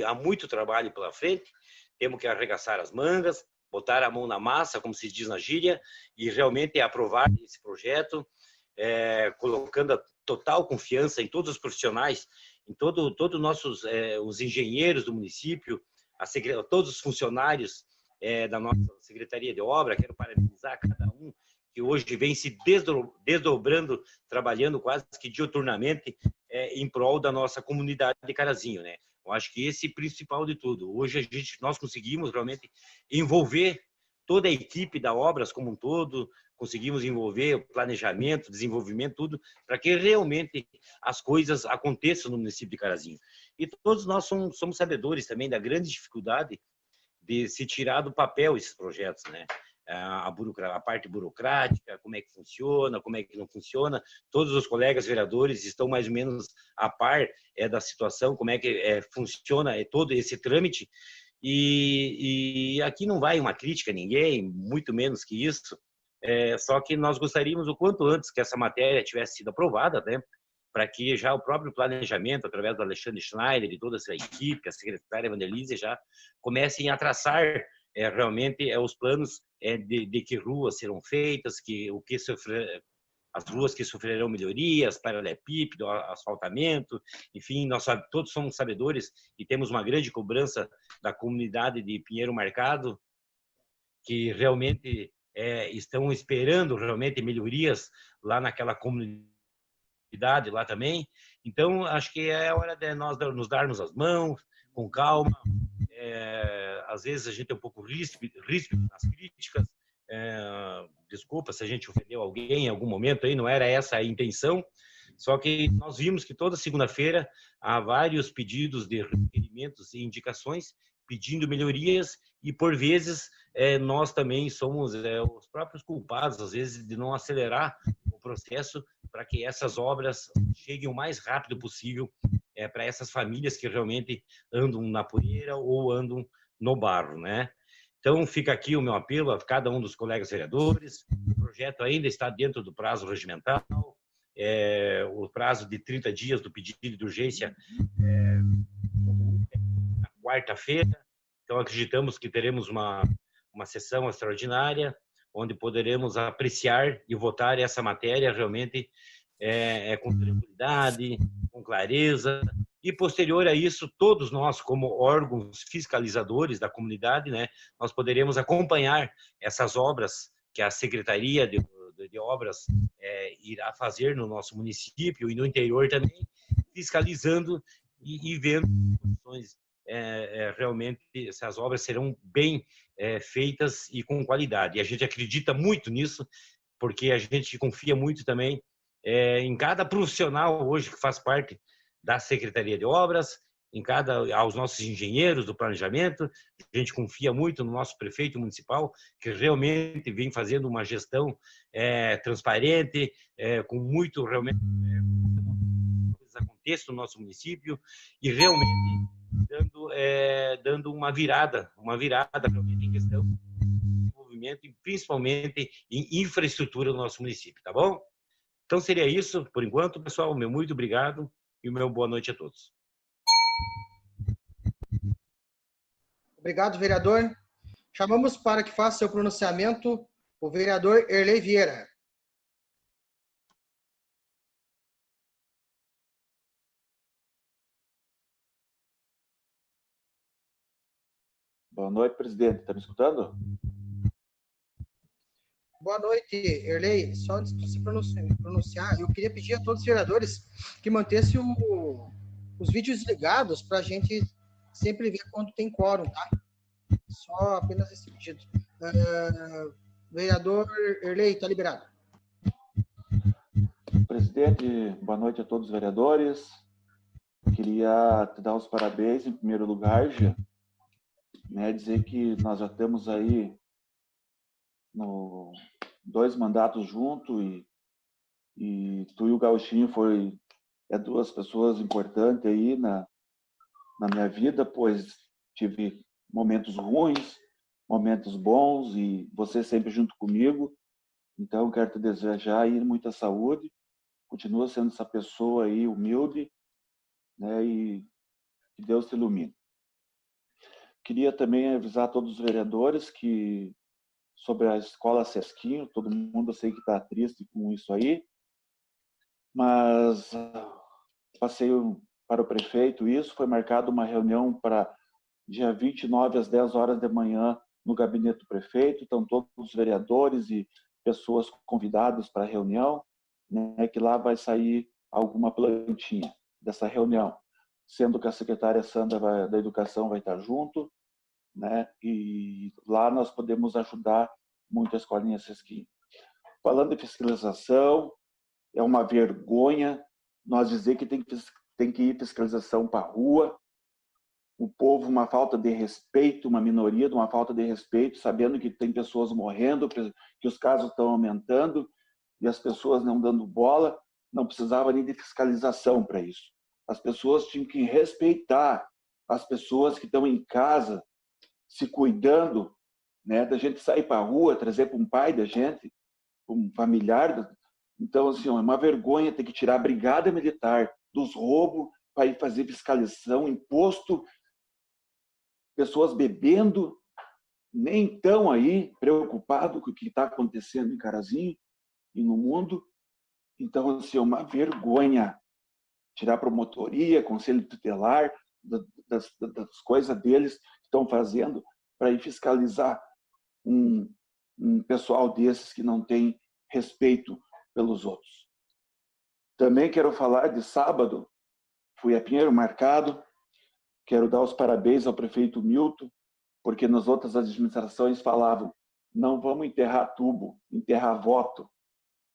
Há muito trabalho pela frente, temos que arregaçar as mangas, botar a mão na massa, como se diz na gíria, e realmente aprovar esse projeto, colocando total confiança em todos os profissionais, em todos nossos os engenheiros do município, todos os funcionários da nossa Secretaria de Obra. Quero parabenizar cada um que hoje vem se desdobrando, trabalhando quase que diuturnamente em prol da nossa comunidade de Carazinho, né? Eu acho que esse é o principal de tudo. Hoje nós conseguimos realmente envolver toda a equipe da Obras como um todo, conseguimos envolver o planejamento, desenvolvimento, tudo, para que realmente as coisas aconteçam no município de Carazinho. E todos nós somos sabedores também da grande dificuldade de se tirar do papel esses projetos, né? A parte burocrática, como é que funciona, como é que não funciona. Todos os colegas vereadores estão mais ou menos a par da situação, como é que funciona todo esse trâmite. E aqui não vai uma crítica a ninguém, muito menos que isso. Só que nós gostaríamos o quanto antes que essa matéria tivesse sido aprovada, né? Para que já o próprio planejamento, através do Alexandre Schneider e toda essa equipe, a secretária Vandelise, já comecem a traçar realmente os planos de que ruas serão feitas, as ruas que sofrerão melhorias, paralelepípedo, asfaltamento, enfim, nós todos somos sabedores e temos uma grande cobrança da comunidade de Pinheiro Marcado, que realmente estão esperando realmente melhorias lá naquela comunidade lá também. Então, acho que é hora de nós nos darmos as mãos, com calma. Às vezes a gente é um pouco ríspido nas críticas. Desculpa se a gente ofendeu alguém em algum momento, aí não era essa a intenção. Só que nós vimos que toda segunda-feira há vários pedidos de requerimentos e indicações pedindo melhorias e, por vezes, nós também somos os próprios culpados, às vezes, de não acelerar o processo para que essas obras cheguem o mais rápido possível para essas famílias que realmente andam na poeira ou andam no barro, né? Então, fica aqui o meu apelo a cada um dos colegas vereadores. O projeto ainda está dentro do prazo regimental, o prazo de 30 dias do pedido de urgência na quarta-feira. Então, acreditamos que teremos uma sessão extraordinária, onde poderemos apreciar e votar essa matéria realmente com tranquilidade, com clareza. E, posterior a isso, todos nós, como órgãos fiscalizadores da comunidade, né, nós poderemos acompanhar essas obras que a Secretaria de Obras irá fazer no nosso município e no interior também, fiscalizando e vendo condições realmente essas obras serão bem feitas e com qualidade. E a gente acredita muito nisso, porque a gente confia muito também em cada profissional hoje que faz parte da Secretaria de Obras, aos nossos engenheiros do planejamento. A gente confia muito no nosso prefeito municipal, que realmente vem fazendo uma gestão transparente, com muito realmente acontece no nosso município e realmente dando uma virada realmente em questão de desenvolvimento e principalmente em infraestrutura do nosso município, tá bom? Então seria isso por enquanto, pessoal. Meu muito obrigado e o meu boa noite a todos. Obrigado, vereador. Chamamos para que faça seu pronunciamento o vereador Erlei Vieira. Boa noite, presidente. Está me escutando? Boa noite, Erlei. Só antes de se pronunciar, eu queria pedir a todos os vereadores que mantessem os vídeos ligados para a gente sempre ver quando tem quórum, tá? Só apenas esse pedido. Vereador Erlei, está liberado. Presidente, boa noite a todos os vereadores. Queria te dar os parabéns, em primeiro lugar, Gia, né, dizer que nós já temos aí 2 mandatos juntos e tu e o Gauchinho duas pessoas importantes aí na minha vida, pois tive momentos ruins, momentos bons e você sempre junto comigo. Então, quero te desejar aí muita saúde, continua sendo essa pessoa aí humilde, né, e que Deus te ilumine. Queria também avisar a todos os vereadores que sobre a escola Sesquinho, todo mundo eu sei que está triste com isso aí, mas passei para o prefeito isso, foi marcada uma reunião para dia 29 às 10 horas da manhã no gabinete do prefeito, estão todos os vereadores e pessoas convidadas para a reunião, né, que lá vai sair alguma plantinha dessa reunião, sendo que a secretária Sandra da Educação vai estar junto, né, e lá nós podemos ajudar muito a Escolinha Sesquinho. Falando de fiscalização, é uma vergonha nós dizer que tem que ir fiscalização para a rua, o povo, uma falta de respeito, uma minoria de uma falta de respeito, sabendo que tem pessoas morrendo, que os casos estão aumentando e as pessoas não dando bola, não precisava nem de fiscalização para isso. As pessoas tinham que respeitar as pessoas que estão em casa, se cuidando, né, da gente sair para a rua, trazer para um pai da gente, um familiar. Então, assim, é uma vergonha ter que tirar a brigada militar dos roubos para ir fazer fiscalização, imposto, pessoas bebendo, nem estão aí preocupados com o que está acontecendo em Carazinho e no mundo. Então, assim, é uma vergonha tirar a promotoria, conselho tutelar, das coisas deles que estão fazendo para ir fiscalizar um pessoal desses que não tem respeito pelos outros. Também quero falar de sábado, fui a Pinheiro Marcado, quero dar os parabéns ao prefeito Milton, porque nas outras administrações falavam, não vamos enterrar tubo, enterrar voto,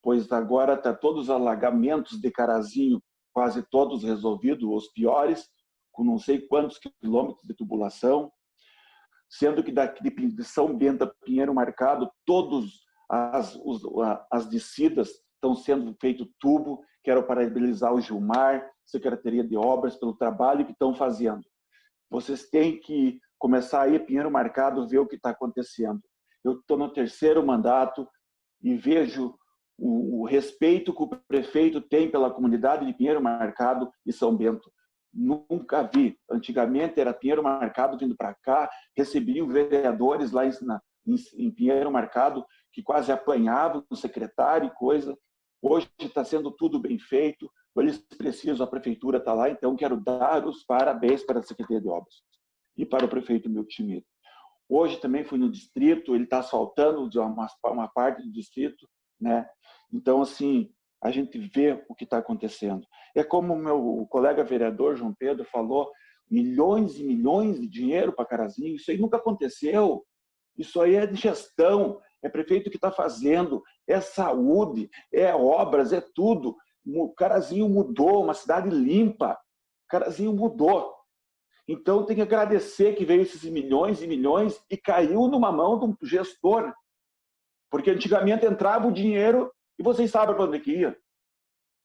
pois agora está todos os alagamentos de Carazinho, quase todos resolvidos, os piores, com não sei quantos quilômetros de tubulação, sendo que daqui de São Bento a Pinheiro Marcado, todas as descidas estão sendo feito tubo. Quero parabenizar o Gilmar, Secretaria de Obras, pelo trabalho que estão fazendo. Vocês têm que começar a ir Pinheiro Marcado, ver o que está acontecendo. Eu estou no 3º mandato e vejo o respeito que o prefeito tem pela comunidade de Pinheiro Marcado e São Bento. Nunca vi. Antigamente era Pinheiro Marcado vindo para cá, recebiam vereadores lá em Pinheiro Marcado que quase apanhavam o secretário e coisa. Hoje está sendo tudo bem feito. Eles precisam, a prefeitura está lá, então quero dar os parabéns para a Secretaria de Obras e para o prefeito Milton Schmidt. Hoje também fui no distrito, ele está asfaltando uma parte do distrito, né? Então, assim, a gente vê o que está acontecendo. É como o meu colega vereador João Pedro falou, milhões e milhões de dinheiro para Carazinho, isso aí nunca aconteceu. Isso aí é de gestão, é prefeito que está fazendo, é saúde, é obras, é tudo. O Carazinho mudou, uma cidade limpa. Carazinho mudou. Então tem que agradecer que veio esses milhões e milhões e caiu numa mão de um gestor. Porque antigamente entrava o dinheiro e vocês sabem para onde que ia.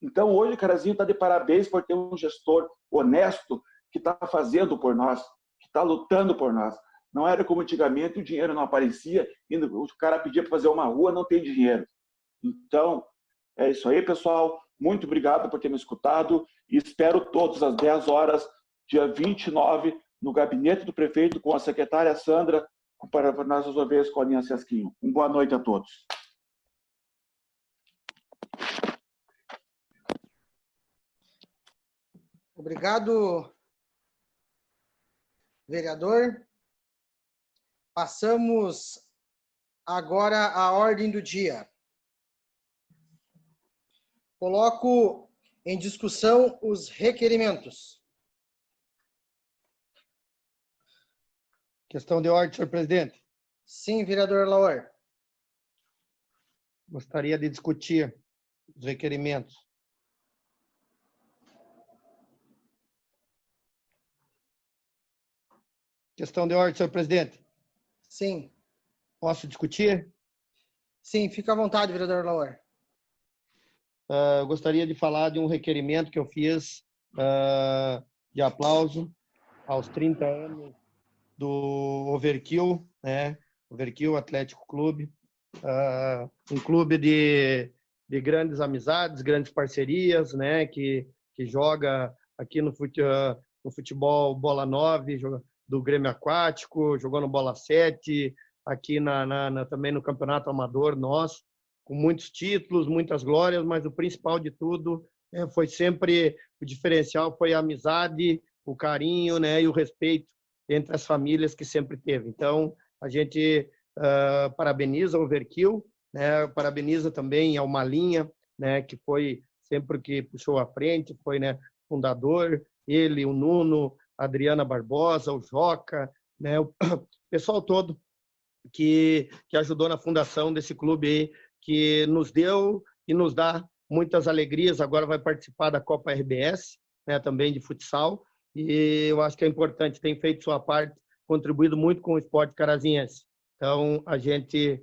Então hoje o Carazinho está de parabéns por ter um gestor honesto que está fazendo por nós, que está lutando por nós. Não era como antigamente, o dinheiro não aparecia, o cara pedia para fazer uma rua, não tem dinheiro. Então, é isso aí, pessoal. Muito obrigado por ter me escutado e espero todos às 10 horas, dia 29, no gabinete do prefeito, com a secretária Sandra, para nós resolver a Escolinha Sesquinho. Boa noite a todos. Obrigado, vereador. Passamos agora à ordem do dia. Coloco em discussão os requerimentos. Questão de ordem, senhor presidente. Sim, vereador Lauer. Gostaria de discutir os requerimentos. Questão de ordem, senhor presidente. Sim. Posso discutir? Sim, fica à vontade, vereador Lauer. Eu gostaria de falar de um requerimento que eu fiz de aplauso aos 30 anos do Overkill, né? Overkill Atlético Clube, um clube de grandes amizades, grandes parcerias, né? Que joga aqui no futebol Bola 9, do Grêmio Aquático, jogou no Bola 7, aqui também no Campeonato Amador nosso, com muitos títulos, muitas glórias, mas o principal de tudo foi sempre o diferencial, foi a amizade, o carinho, né, e o respeito entre as famílias que sempre teve. Então, a gente parabeniza o Overkill, né, parabeniza também ao Malinha, né, que foi sempre que puxou à frente, foi, né, fundador, ele, o Nuno, a Adriana Barbosa, o Joca, né, o pessoal todo que ajudou na fundação desse clube aí, que nos deu e nos dá muitas alegrias. Agora vai participar da Copa RBS, né, também de futsal, e eu acho que é importante, tem feito sua parte, contribuído muito com o esporte carazinhense. Então, a gente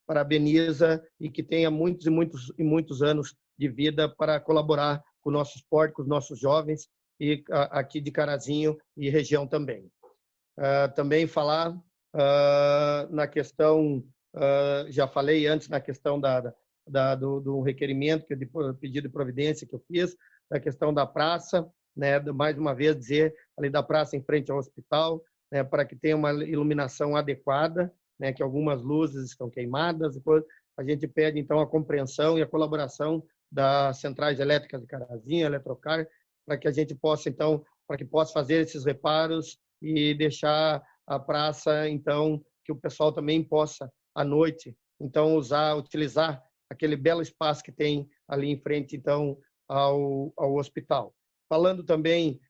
parabeniza e que tenha muitos e muitos anos de vida para colaborar com o nosso esporte, com os nossos jovens, e aqui de Carazinho e região também. Também falar na questão, já falei antes na questão do requerimento, do pedido de providência que eu fiz, da questão da praça, né, mais uma vez dizer, ali da praça em frente ao hospital, né, para que tenha uma iluminação adequada, né, que algumas luzes estão queimadas. Depois a gente pede, então, a compreensão e a colaboração das centrais elétricas de Carazinho, Eletrocar, para que a gente possa, então, para que possa fazer esses reparos e deixar a praça, então, que o pessoal também possa, à noite, então, utilizar aquele belo espaço que tem ali em frente, então, ao hospital. Falando também,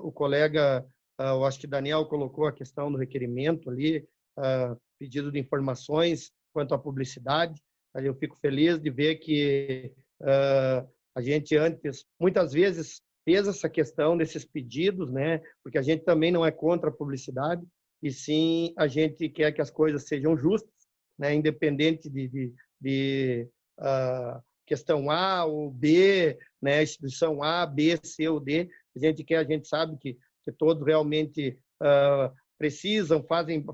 o colega, eu acho que Daniel colocou a questão do requerimento ali, pedido de informações quanto à publicidade. Eu fico feliz de ver que a gente antes, muitas vezes, fez essa questão desses pedidos, né? Porque a gente também não é contra a publicidade, e sim a gente quer que as coisas sejam justas, né? Independente de questão A ou B, né? Instituição A, B, C ou D, a gente sabe que todos realmente precisam,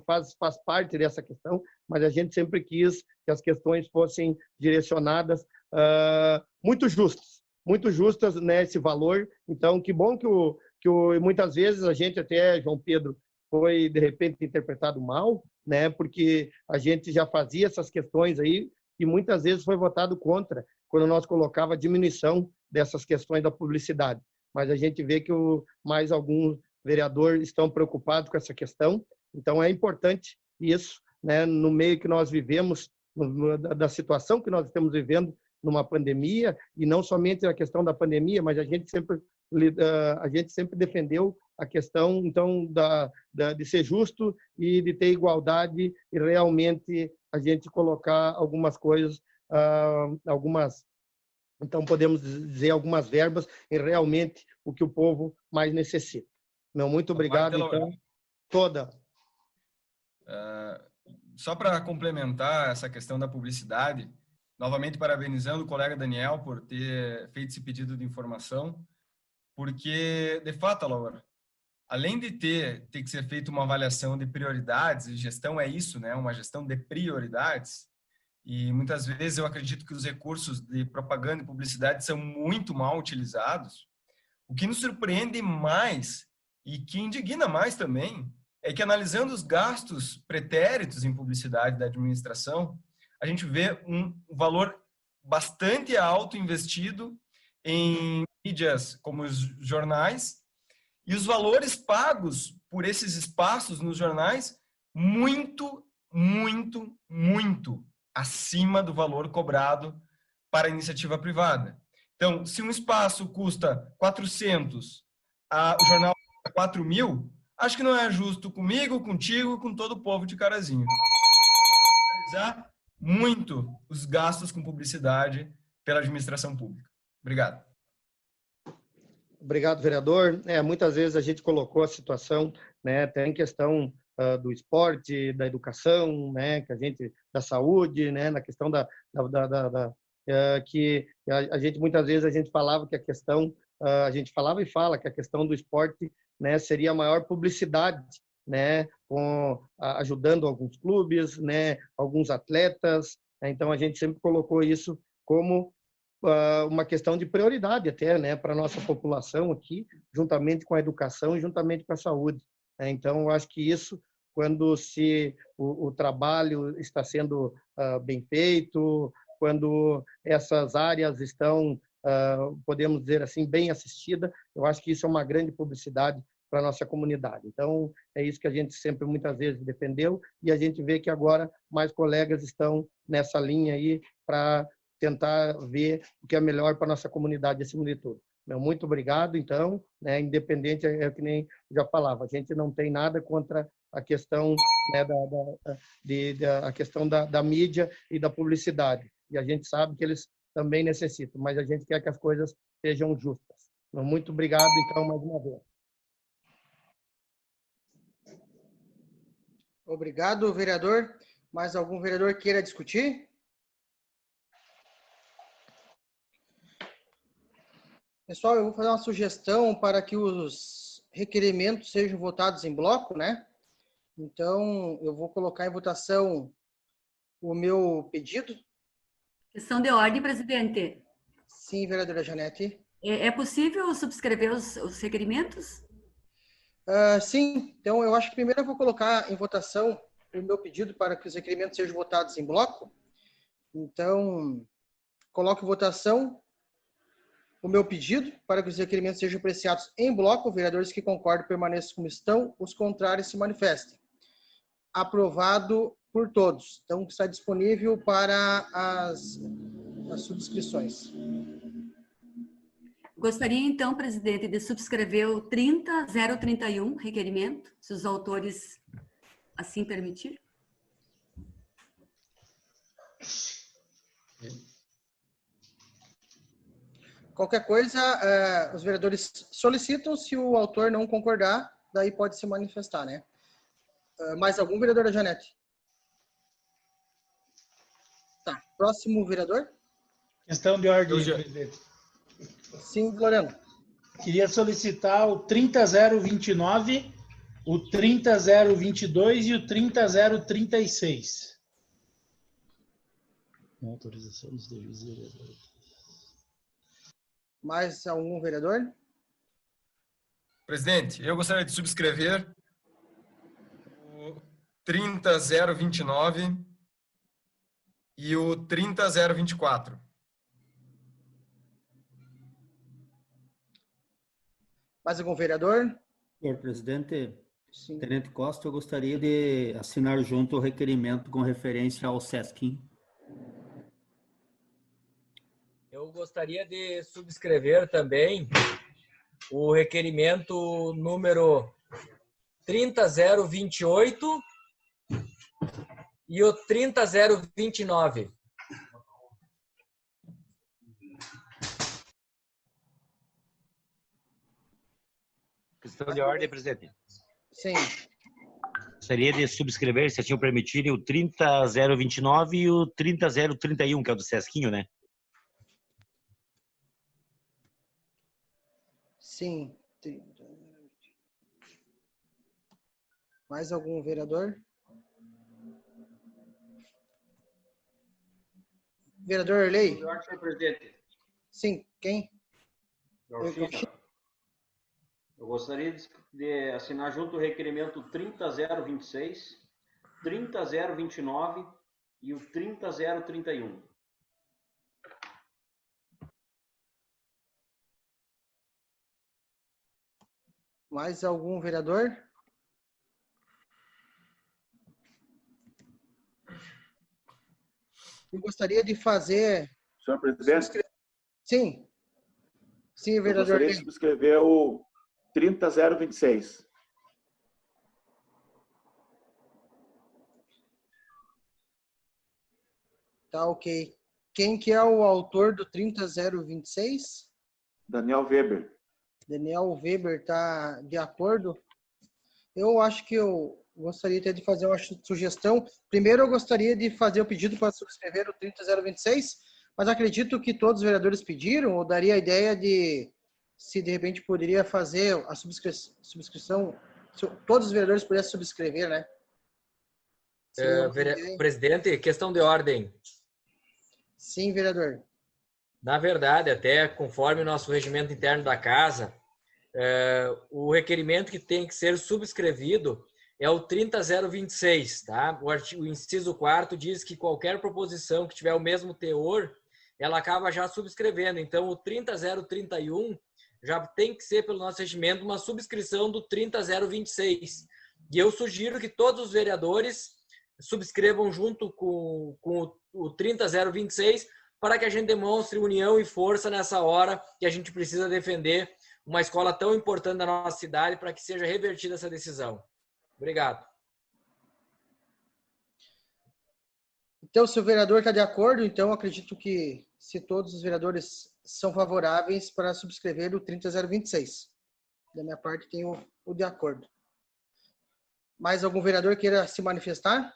faz parte dessa questão, mas a gente sempre quis que as questões fossem direcionadas muito justas, né, esse valor. Então, que bom que muitas vezes a gente até, João Pedro, foi de repente interpretado mal, né, porque a gente já fazia essas questões aí e muitas vezes foi votado contra quando nós colocava a diminuição dessas questões da publicidade. Mas a gente vê que mais alguns vereadores estão preocupados com essa questão. Então, é importante isso, né, no meio que nós vivemos, da situação que nós estamos vivendo numa pandemia, e não somente a questão da pandemia, mas a gente sempre defendeu a questão, então, de ser justo e de ter igualdade, e realmente a gente colocar algumas coisas, então podemos dizer algumas verbas em realmente o que o povo mais necessita. Meu, muito obrigado, então, toda. Só para complementar essa questão da publicidade, novamente parabenizando o colega Daniel por ter feito esse pedido de informação, porque, de fato, Laura, além de ter que ser feita uma avaliação de prioridades, e gestão é isso, né? Uma gestão de prioridades, e muitas vezes eu acredito que os recursos de propaganda e publicidade são muito mal utilizados. O que nos surpreende mais e que indigna mais também é que, analisando os gastos pretéritos em publicidade da administração, a gente vê um valor bastante alto investido em mídias como os jornais, e os valores pagos por esses espaços nos jornais muito acima do valor cobrado para a iniciativa privada. Então, se um espaço custa 400, o jornal custa 4.000, acho que não é justo comigo, contigo, com todo o povo de Carazinho. Analisar muito os gastos com publicidade pela administração pública. Obrigado. Obrigado, vereador. Muitas vezes a gente colocou a situação, né, tem questão do esporte, da educação, né, que a gente, da saúde, né, na questão que a gente muitas vezes a gente falava que a questão, a gente falava e fala que a questão do esporte, né, seria a maior publicidade, né, ajudando alguns clubes, né, alguns atletas. Então a gente sempre colocou isso como uma questão de prioridade até, né, para a nossa população aqui, juntamente com a educação e juntamente com a saúde. Então, eu acho que isso, quando o trabalho está sendo bem feito, quando essas áreas estão, podemos dizer assim, bem assistidas. Eu acho que isso é uma grande publicidade para a nossa comunidade. Então, é isso que a gente sempre, muitas vezes, defendeu, e a gente vê que agora mais colegas estão nessa linha aí para tentar ver o que é melhor para a nossa comunidade acima de tudo. Muito obrigado, então, né, independente, é que nem já falava, a gente não tem nada contra a questão, né, a questão da mídia e da publicidade, e a gente sabe que eles também necessitam, mas a gente quer que as coisas sejam justas. Muito obrigado, então, mais uma vez. Obrigado, vereador. Mais algum vereador queira discutir? Pessoal, eu vou fazer uma sugestão para que os requerimentos sejam votados em bloco, né? Então, eu vou colocar em votação o meu pedido. Questão de ordem, presidente. Sim, vereadora Janete. É possível subscrever os requerimentos? Sim, então eu acho que primeiro eu vou colocar em votação o meu pedido para que os requerimentos sejam votados em bloco. Então, coloco em votação o meu pedido para que os requerimentos sejam apreciados em bloco. Vereadores que concordam permaneçam como estão, os contrários se manifestem. Aprovado por todos. Então, está disponível para as subscrições. Gostaria, então, presidente, de subscrever o 30031, requerimento, se os autores assim permitirem. Qualquer coisa, os vereadores solicitam, se o autor não concordar, daí pode se manifestar, né? Mais algum, vereadora Janete? Tá. Próximo vereador? Questão de ordem, presidente. Sim, Floriano. Queria solicitar o 30029, o 30022 e o 30036. Autorização dos devidos vereadores. Mais algum vereador? Presidente, eu gostaria de subscrever o 30029 e o 30024. Mais algum vereador? Senhor presidente, Sim. Tenente Costa, eu gostaria de assinar junto o requerimento com referência ao SESC. Eu gostaria de subscrever também o requerimento número 30028 e o 30029. Questão de ordem, presidente. Sim. Gostaria de subscrever, se assim o permitirem, o 30029 e o 30031, que é o do Sesquinho, né? Sim. Mais algum vereador? Vereador Erlei? Senhor presidente. Sim, quem? Eu gostaria de assinar junto o requerimento 30026, 30029 e o 30031. Mais algum vereador? Eu gostaria de fazer... Senhor presidente? Sim. Sim, vereador. Eu gostaria de subscrever o 30026. Tá, ok. Quem que é o autor do 30026? Daniel Weber. Daniel Weber está de acordo? Eu acho que eu gostaria até de fazer uma sugestão. Primeiro, eu gostaria de fazer o pedido para subscrever o 30026, mas acredito que todos os vereadores pediram, ou daria a ideia de, se de repente poderia fazer a subscrição, se todos os vereadores pudessem subscrever, né? Presidente, questão de ordem. Sim, vereador. Na verdade, até conforme o nosso regimento interno da casa, o requerimento que tem que ser subscrevido é o 30026, tá? O inciso 4º diz que qualquer proposição que tiver o mesmo teor, ela acaba já subscrevendo. Então, o 30031 já tem que ser, pelo nosso regimento, uma subscrição do 30026. E eu sugiro que todos os vereadores subscrevam junto com o 30026 para que a gente demonstre união e força nessa hora que a gente precisa defender uma escola tão importante da nossa cidade para que seja revertida essa decisão. Obrigado. Então, se o vereador está de acordo, então acredito que se todos os vereadores são favoráveis para subscrever o 30026. Da minha parte, tenho o de acordo. Mais algum vereador queira se manifestar?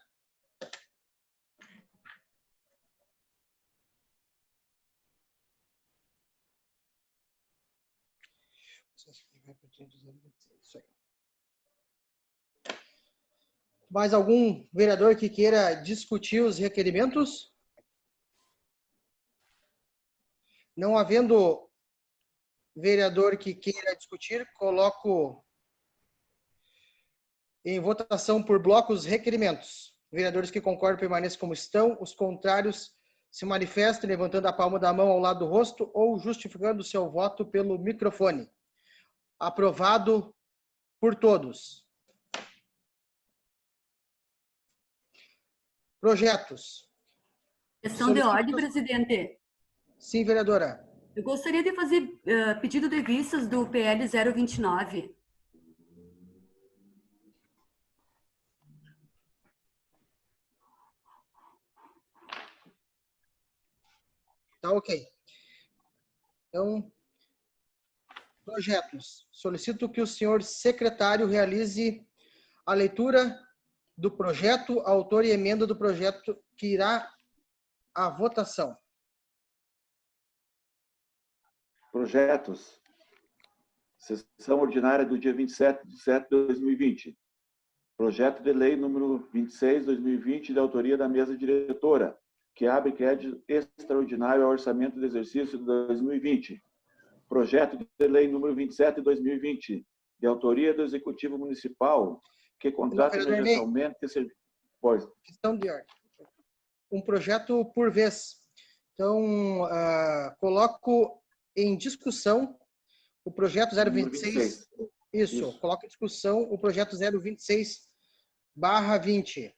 Mais algum vereador que queira discutir os requerimentos? Não havendo vereador que queira discutir, coloco em votação por blocos requerimentos. Vereadores que concordam permaneçam como estão, os contrários se manifestem levantando a palma da mão ao lado do rosto ou justificando seu voto pelo microfone. Aprovado por todos. Projetos. Questão de ordem, presidente. Sim, vereadora. Eu gostaria de fazer pedido de vistas do PL 029. Tá ok. Então, projetos. Solicito que o senhor secretário realize a leitura do projeto, autor e emenda do projeto que irá à votação. Projetos. Sessão ordinária do dia 27/7/2020. Projeto de lei número 26/2020, de autoria da mesa diretora, que abre crédito extraordinário ao orçamento do exercício de 2020. Projeto de lei número 27/2020, de autoria do Executivo Municipal, que contrata emergencialmente serviços. Questão de ordem. Um projeto por vez. Então, coloco em discussão o projeto 026. Isso, coloco em discussão o projeto 026/20.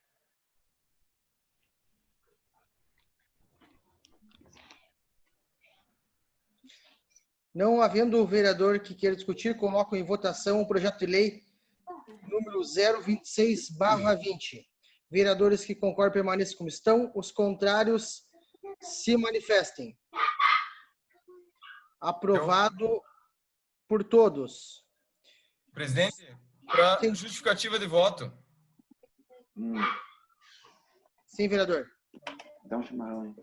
Não havendo vereador que queira discutir, coloco em votação o projeto de lei número 026/20. Vereadores que concordam permaneçam como estão, os contrários se manifestem. Aprovado por todos. Presidente, para justificativa de voto. Sim, vereador. Dá um chimarrão aí.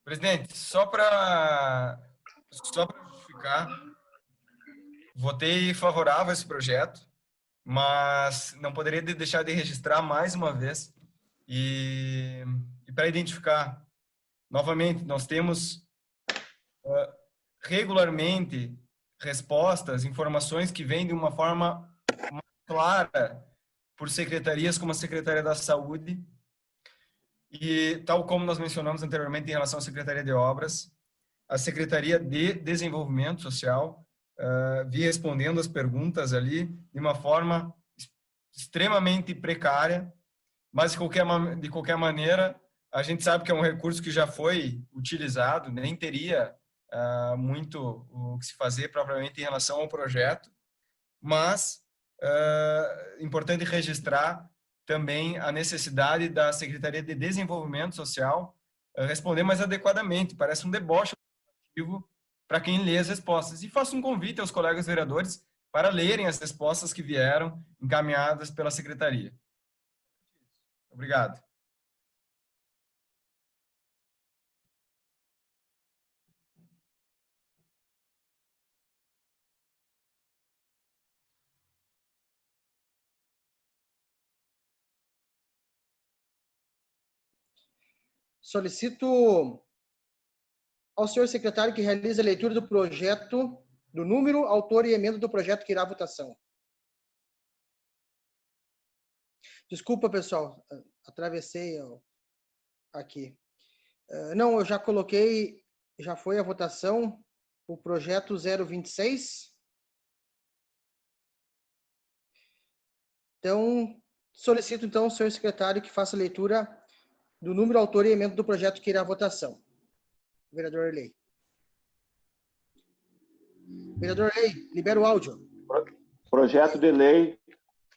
Presidente, só para justificar, votei favorável a esse projeto, mas não poderia deixar de registrar mais uma vez e para identificar. Novamente, nós temos regularmente respostas, informações que vêm de uma forma mais clara por secretarias como a Secretaria da Saúde e, tal como nós mencionamos anteriormente em relação à Secretaria de Obras, a Secretaria de Desenvolvimento Social vi respondendo as perguntas ali de uma forma extremamente precária, mas de qualquer maneira a gente sabe que é um recurso que já foi utilizado, nem teria muito o que se fazer propriamente em relação ao projeto, mas importante registrar também a necessidade da Secretaria de Desenvolvimento Social responder mais adequadamente. Parece um deboche para quem lê as respostas. E faço um convite aos colegas vereadores para lerem as respostas que vieram encaminhadas pela Secretaria. Obrigado. Solicito ao senhor secretário que realize a leitura do projeto, do número, autor e emenda do projeto que irá à votação. Desculpa, pessoal, atravessei aqui. Não, eu já coloquei, já foi a votação, o projeto 026. Então, solicito, então, ao senhor secretário que faça a leitura do número, autor e emenda do projeto que irá à votação. Vereador Erlei. Vereador Erlei, libera o áudio. Projeto de lei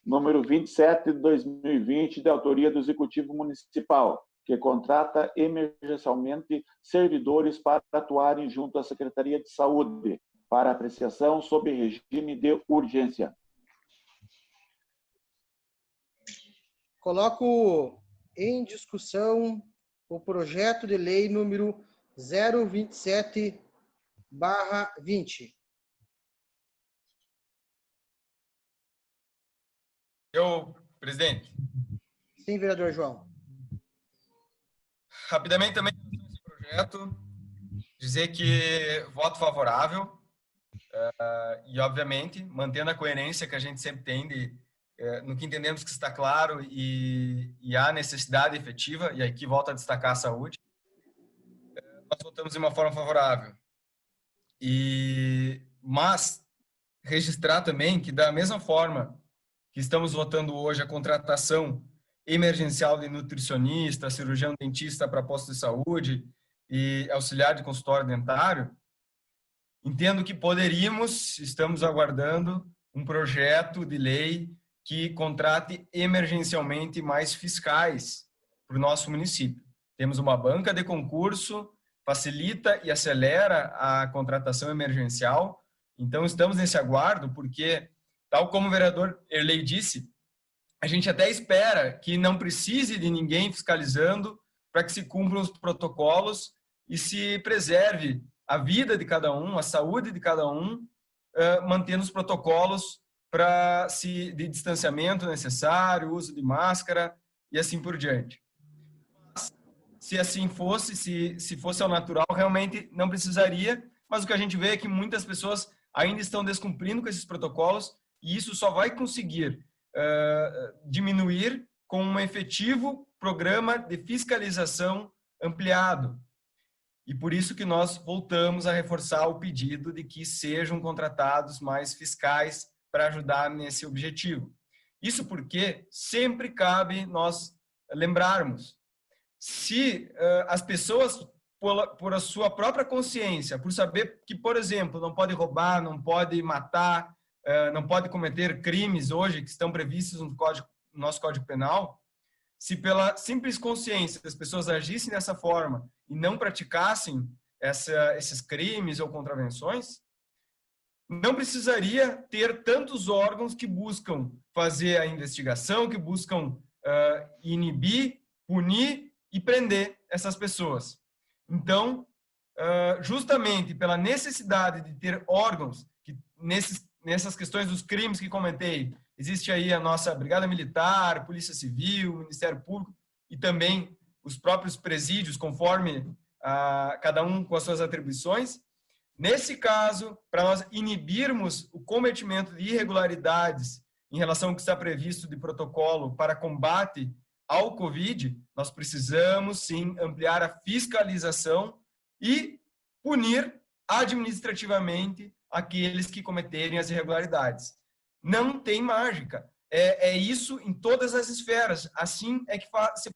número 27 de 2020, de autoria do Executivo Municipal, que contrata emergencialmente servidores para atuarem junto à Secretaria de Saúde, para apreciação sob regime de urgência. Coloco em discussão o projeto de lei número 027/20. Presidente. Sim, vereador João. Rapidamente também esse projeto, dizer que voto favorável e, obviamente, mantendo a coerência que a gente sempre tem no que entendemos que está claro e há necessidade efetiva, e aqui volto a destacar a saúde, nós votamos de uma forma favorável. Mas registrar também que, da mesma forma que estamos votando hoje a contratação emergencial de nutricionista, cirurgião dentista para posto de saúde e auxiliar de consultório dentário, entendo que estamos aguardando um projeto de lei que contrate emergencialmente mais fiscais para o nosso município. Temos uma banca de concurso, facilita e acelera a contratação emergencial. Então, estamos nesse aguardo porque, tal como o vereador Erlei disse, a gente até espera que não precise de ninguém fiscalizando para que se cumpram os protocolos e se preserve a vida de cada um, a saúde de cada um, mantendo os protocolos de distanciamento necessário, uso de máscara e assim por diante. Mas, se assim fosse, se fosse ao natural, realmente não precisaria, mas o que a gente vê é que muitas pessoas ainda estão descumprindo com esses protocolos e isso só vai conseguir diminuir com um efetivo programa de fiscalização ampliado. E por isso que nós voltamos a reforçar o pedido de que sejam contratados mais fiscais para ajudar nesse objetivo. Isso porque sempre cabe nós lembrarmos, se as pessoas, por a sua própria consciência, por saber que, por exemplo, não pode roubar, não pode matar, não pode cometer crimes hoje que estão previstos no nosso Código Penal, se pela simples consciência as pessoas agissem dessa forma e não praticassem esses crimes ou contravenções, não precisaria ter tantos órgãos que buscam fazer a investigação, que buscam inibir, punir e prender essas pessoas. Então, justamente pela necessidade de ter órgãos que nessas questões dos crimes que comentei, existe aí a nossa Brigada Militar, Polícia Civil, Ministério Público e também os próprios presídios, conforme cada um com as suas atribuições. Nesse caso, para nós inibirmos o cometimento de irregularidades em relação ao que está previsto de protocolo para combate ao Covid, nós precisamos, sim, ampliar a fiscalização e punir administrativamente aqueles que cometerem as irregularidades. Não tem mágica. É isso em todas as esferas. Assim é que se pode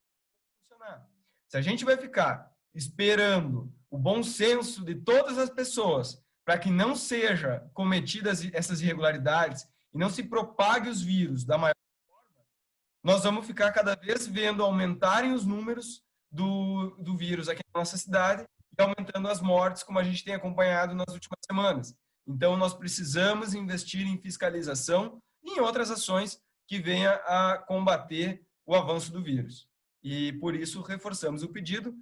funcionar. Se a gente vai ficar esperando o bom senso de todas as pessoas para que não sejam cometidas essas irregularidades e não se propague os vírus da maior forma, nós vamos ficar cada vez vendo aumentarem os números do vírus aqui na nossa cidade e aumentando as mortes, como a gente tem acompanhado nas últimas semanas. Então, nós precisamos investir em fiscalização e em outras ações que venham a combater o avanço do vírus. E, por isso, reforçamos o pedido,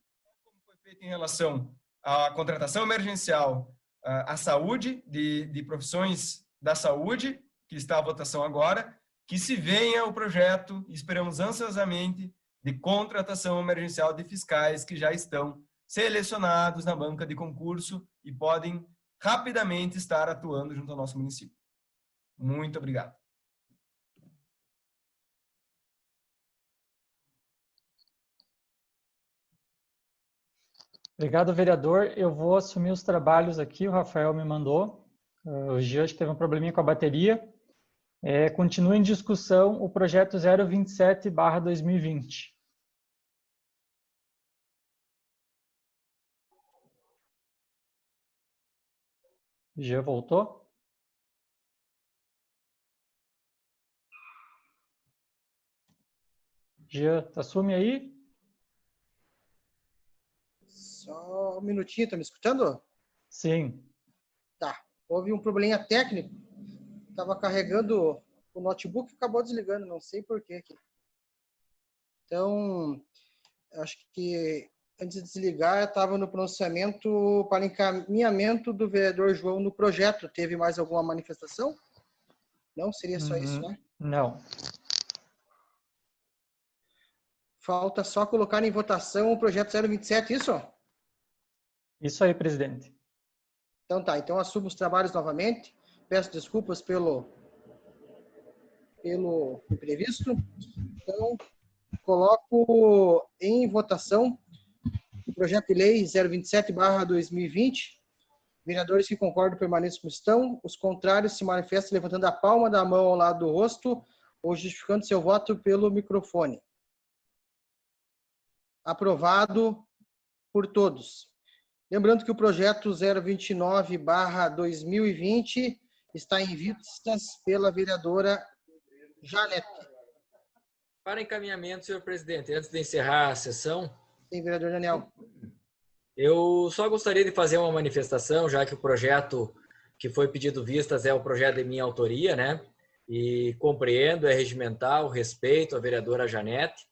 como foi feito em relação à contratação emergencial, à saúde, de profissões da saúde, que está à votação agora, que se venha o projeto, esperamos ansiosamente, de contratação emergencial de fiscais que já estão selecionados na banca de concurso e podem rapidamente estar atuando junto ao nosso município. Muito obrigado. Obrigado, vereador. Eu vou assumir os trabalhos aqui, o Rafael me mandou. O Jean acho que teve um probleminha com a bateria. Continua em discussão o projeto 027/2020. Jean voltou? Jean, assume aí. Só um minutinho, tá me escutando? Sim. Tá. Houve um probleminha técnico. Estava carregando o notebook e acabou desligando, não sei por quê. Então, acho que antes de desligar, estava no pronunciamento para encaminhamento do vereador João no projeto. Teve mais alguma manifestação? Não? Seria só isso, né? Não. Falta só colocar em votação o projeto 027, isso? Isso aí, presidente. Então tá, então assumo os trabalhos novamente. Peço desculpas pelo imprevisto. Então, coloco em votação o projeto de lei 027/2020. Vereadores que concordam permaneçam como estão. Os contrários se manifestam levantando a palma da mão ao lado do rosto ou justificando seu voto pelo microfone. Aprovado por todos. Lembrando que o projeto 029/2020 está em vistas pela vereadora Janete. Para encaminhamento, senhor presidente, antes de encerrar a sessão... Sim, vereador Daniel. Eu só gostaria de fazer uma manifestação, já que o projeto que foi pedido vistas é o projeto de minha autoria, né? E compreendo, é regimental, respeito a vereadora Janete,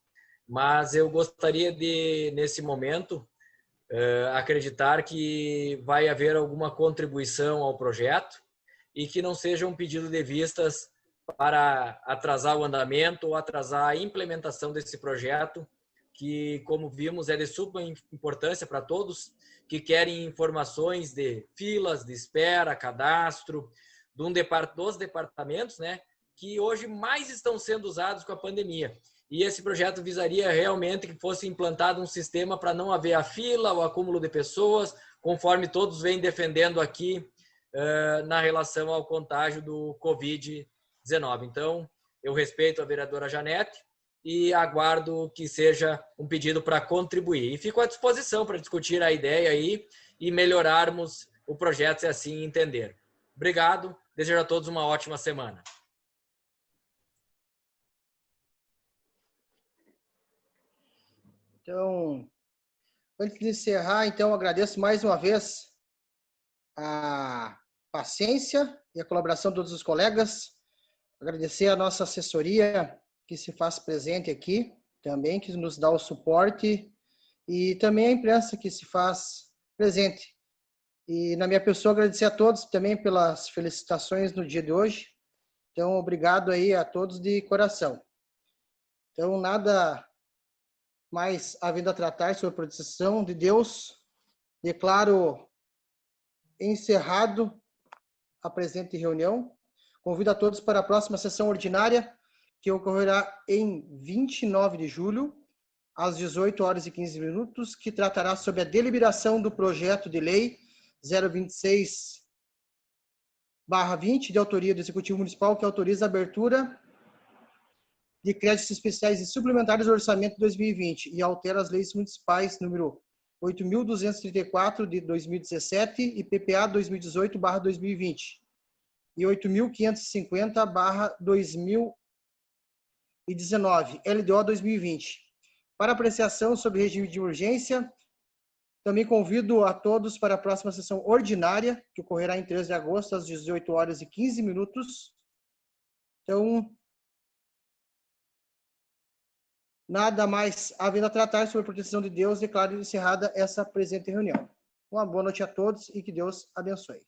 mas eu gostaria de, nesse momento, acreditar que vai haver alguma contribuição ao projeto e que não seja um pedido de vistas para atrasar o andamento ou atrasar a implementação desse projeto, que, como vimos, é de suma importância para todos que querem informações de filas de espera, cadastro, dos departamentos, né, que hoje mais estão sendo usados com a pandemia. E esse projeto visaria realmente que fosse implantado um sistema para não haver a fila, o acúmulo de pessoas, conforme todos vêm defendendo aqui na relação ao contágio do Covid-19. Então, eu respeito a vereadora Janete e aguardo que seja um pedido para contribuir. E fico à disposição para discutir a ideia aí e melhorarmos o projeto, se assim entender. Obrigado, desejo a todos uma ótima semana. Então, antes de encerrar, então, agradeço mais uma vez a paciência e a colaboração de todos os colegas. Agradecer a nossa assessoria que se faz presente aqui, também, que nos dá o suporte, e também a imprensa que se faz presente. E, na minha pessoa, agradecer a todos também pelas felicitações no dia de hoje. Então, obrigado aí a todos de coração. Então, nada mais havendo a tratar sobre a proteção de Deus, declaro encerrado a presente reunião. Convido a todos para a próxima sessão ordinária, que ocorrerá em 29 de julho, às 18h15, que tratará sobre a deliberação do projeto de lei 026/20, de autoria do Executivo Municipal, que autoriza a abertura de créditos especiais e suplementares do Orçamento de 2020 e altera as leis municipais número 8.234 de 2017 e PPA 2018/2020 e 8.550/2019, LDO 2020. Para apreciação sobre regime de urgência, também convido a todos para a próxima sessão ordinária, que ocorrerá em 13 de agosto, às 18h15. Então, nada mais havendo a tratar sobre a proteção de Deus, declaro encerrada essa presente reunião. Uma boa noite a todos e que Deus abençoe.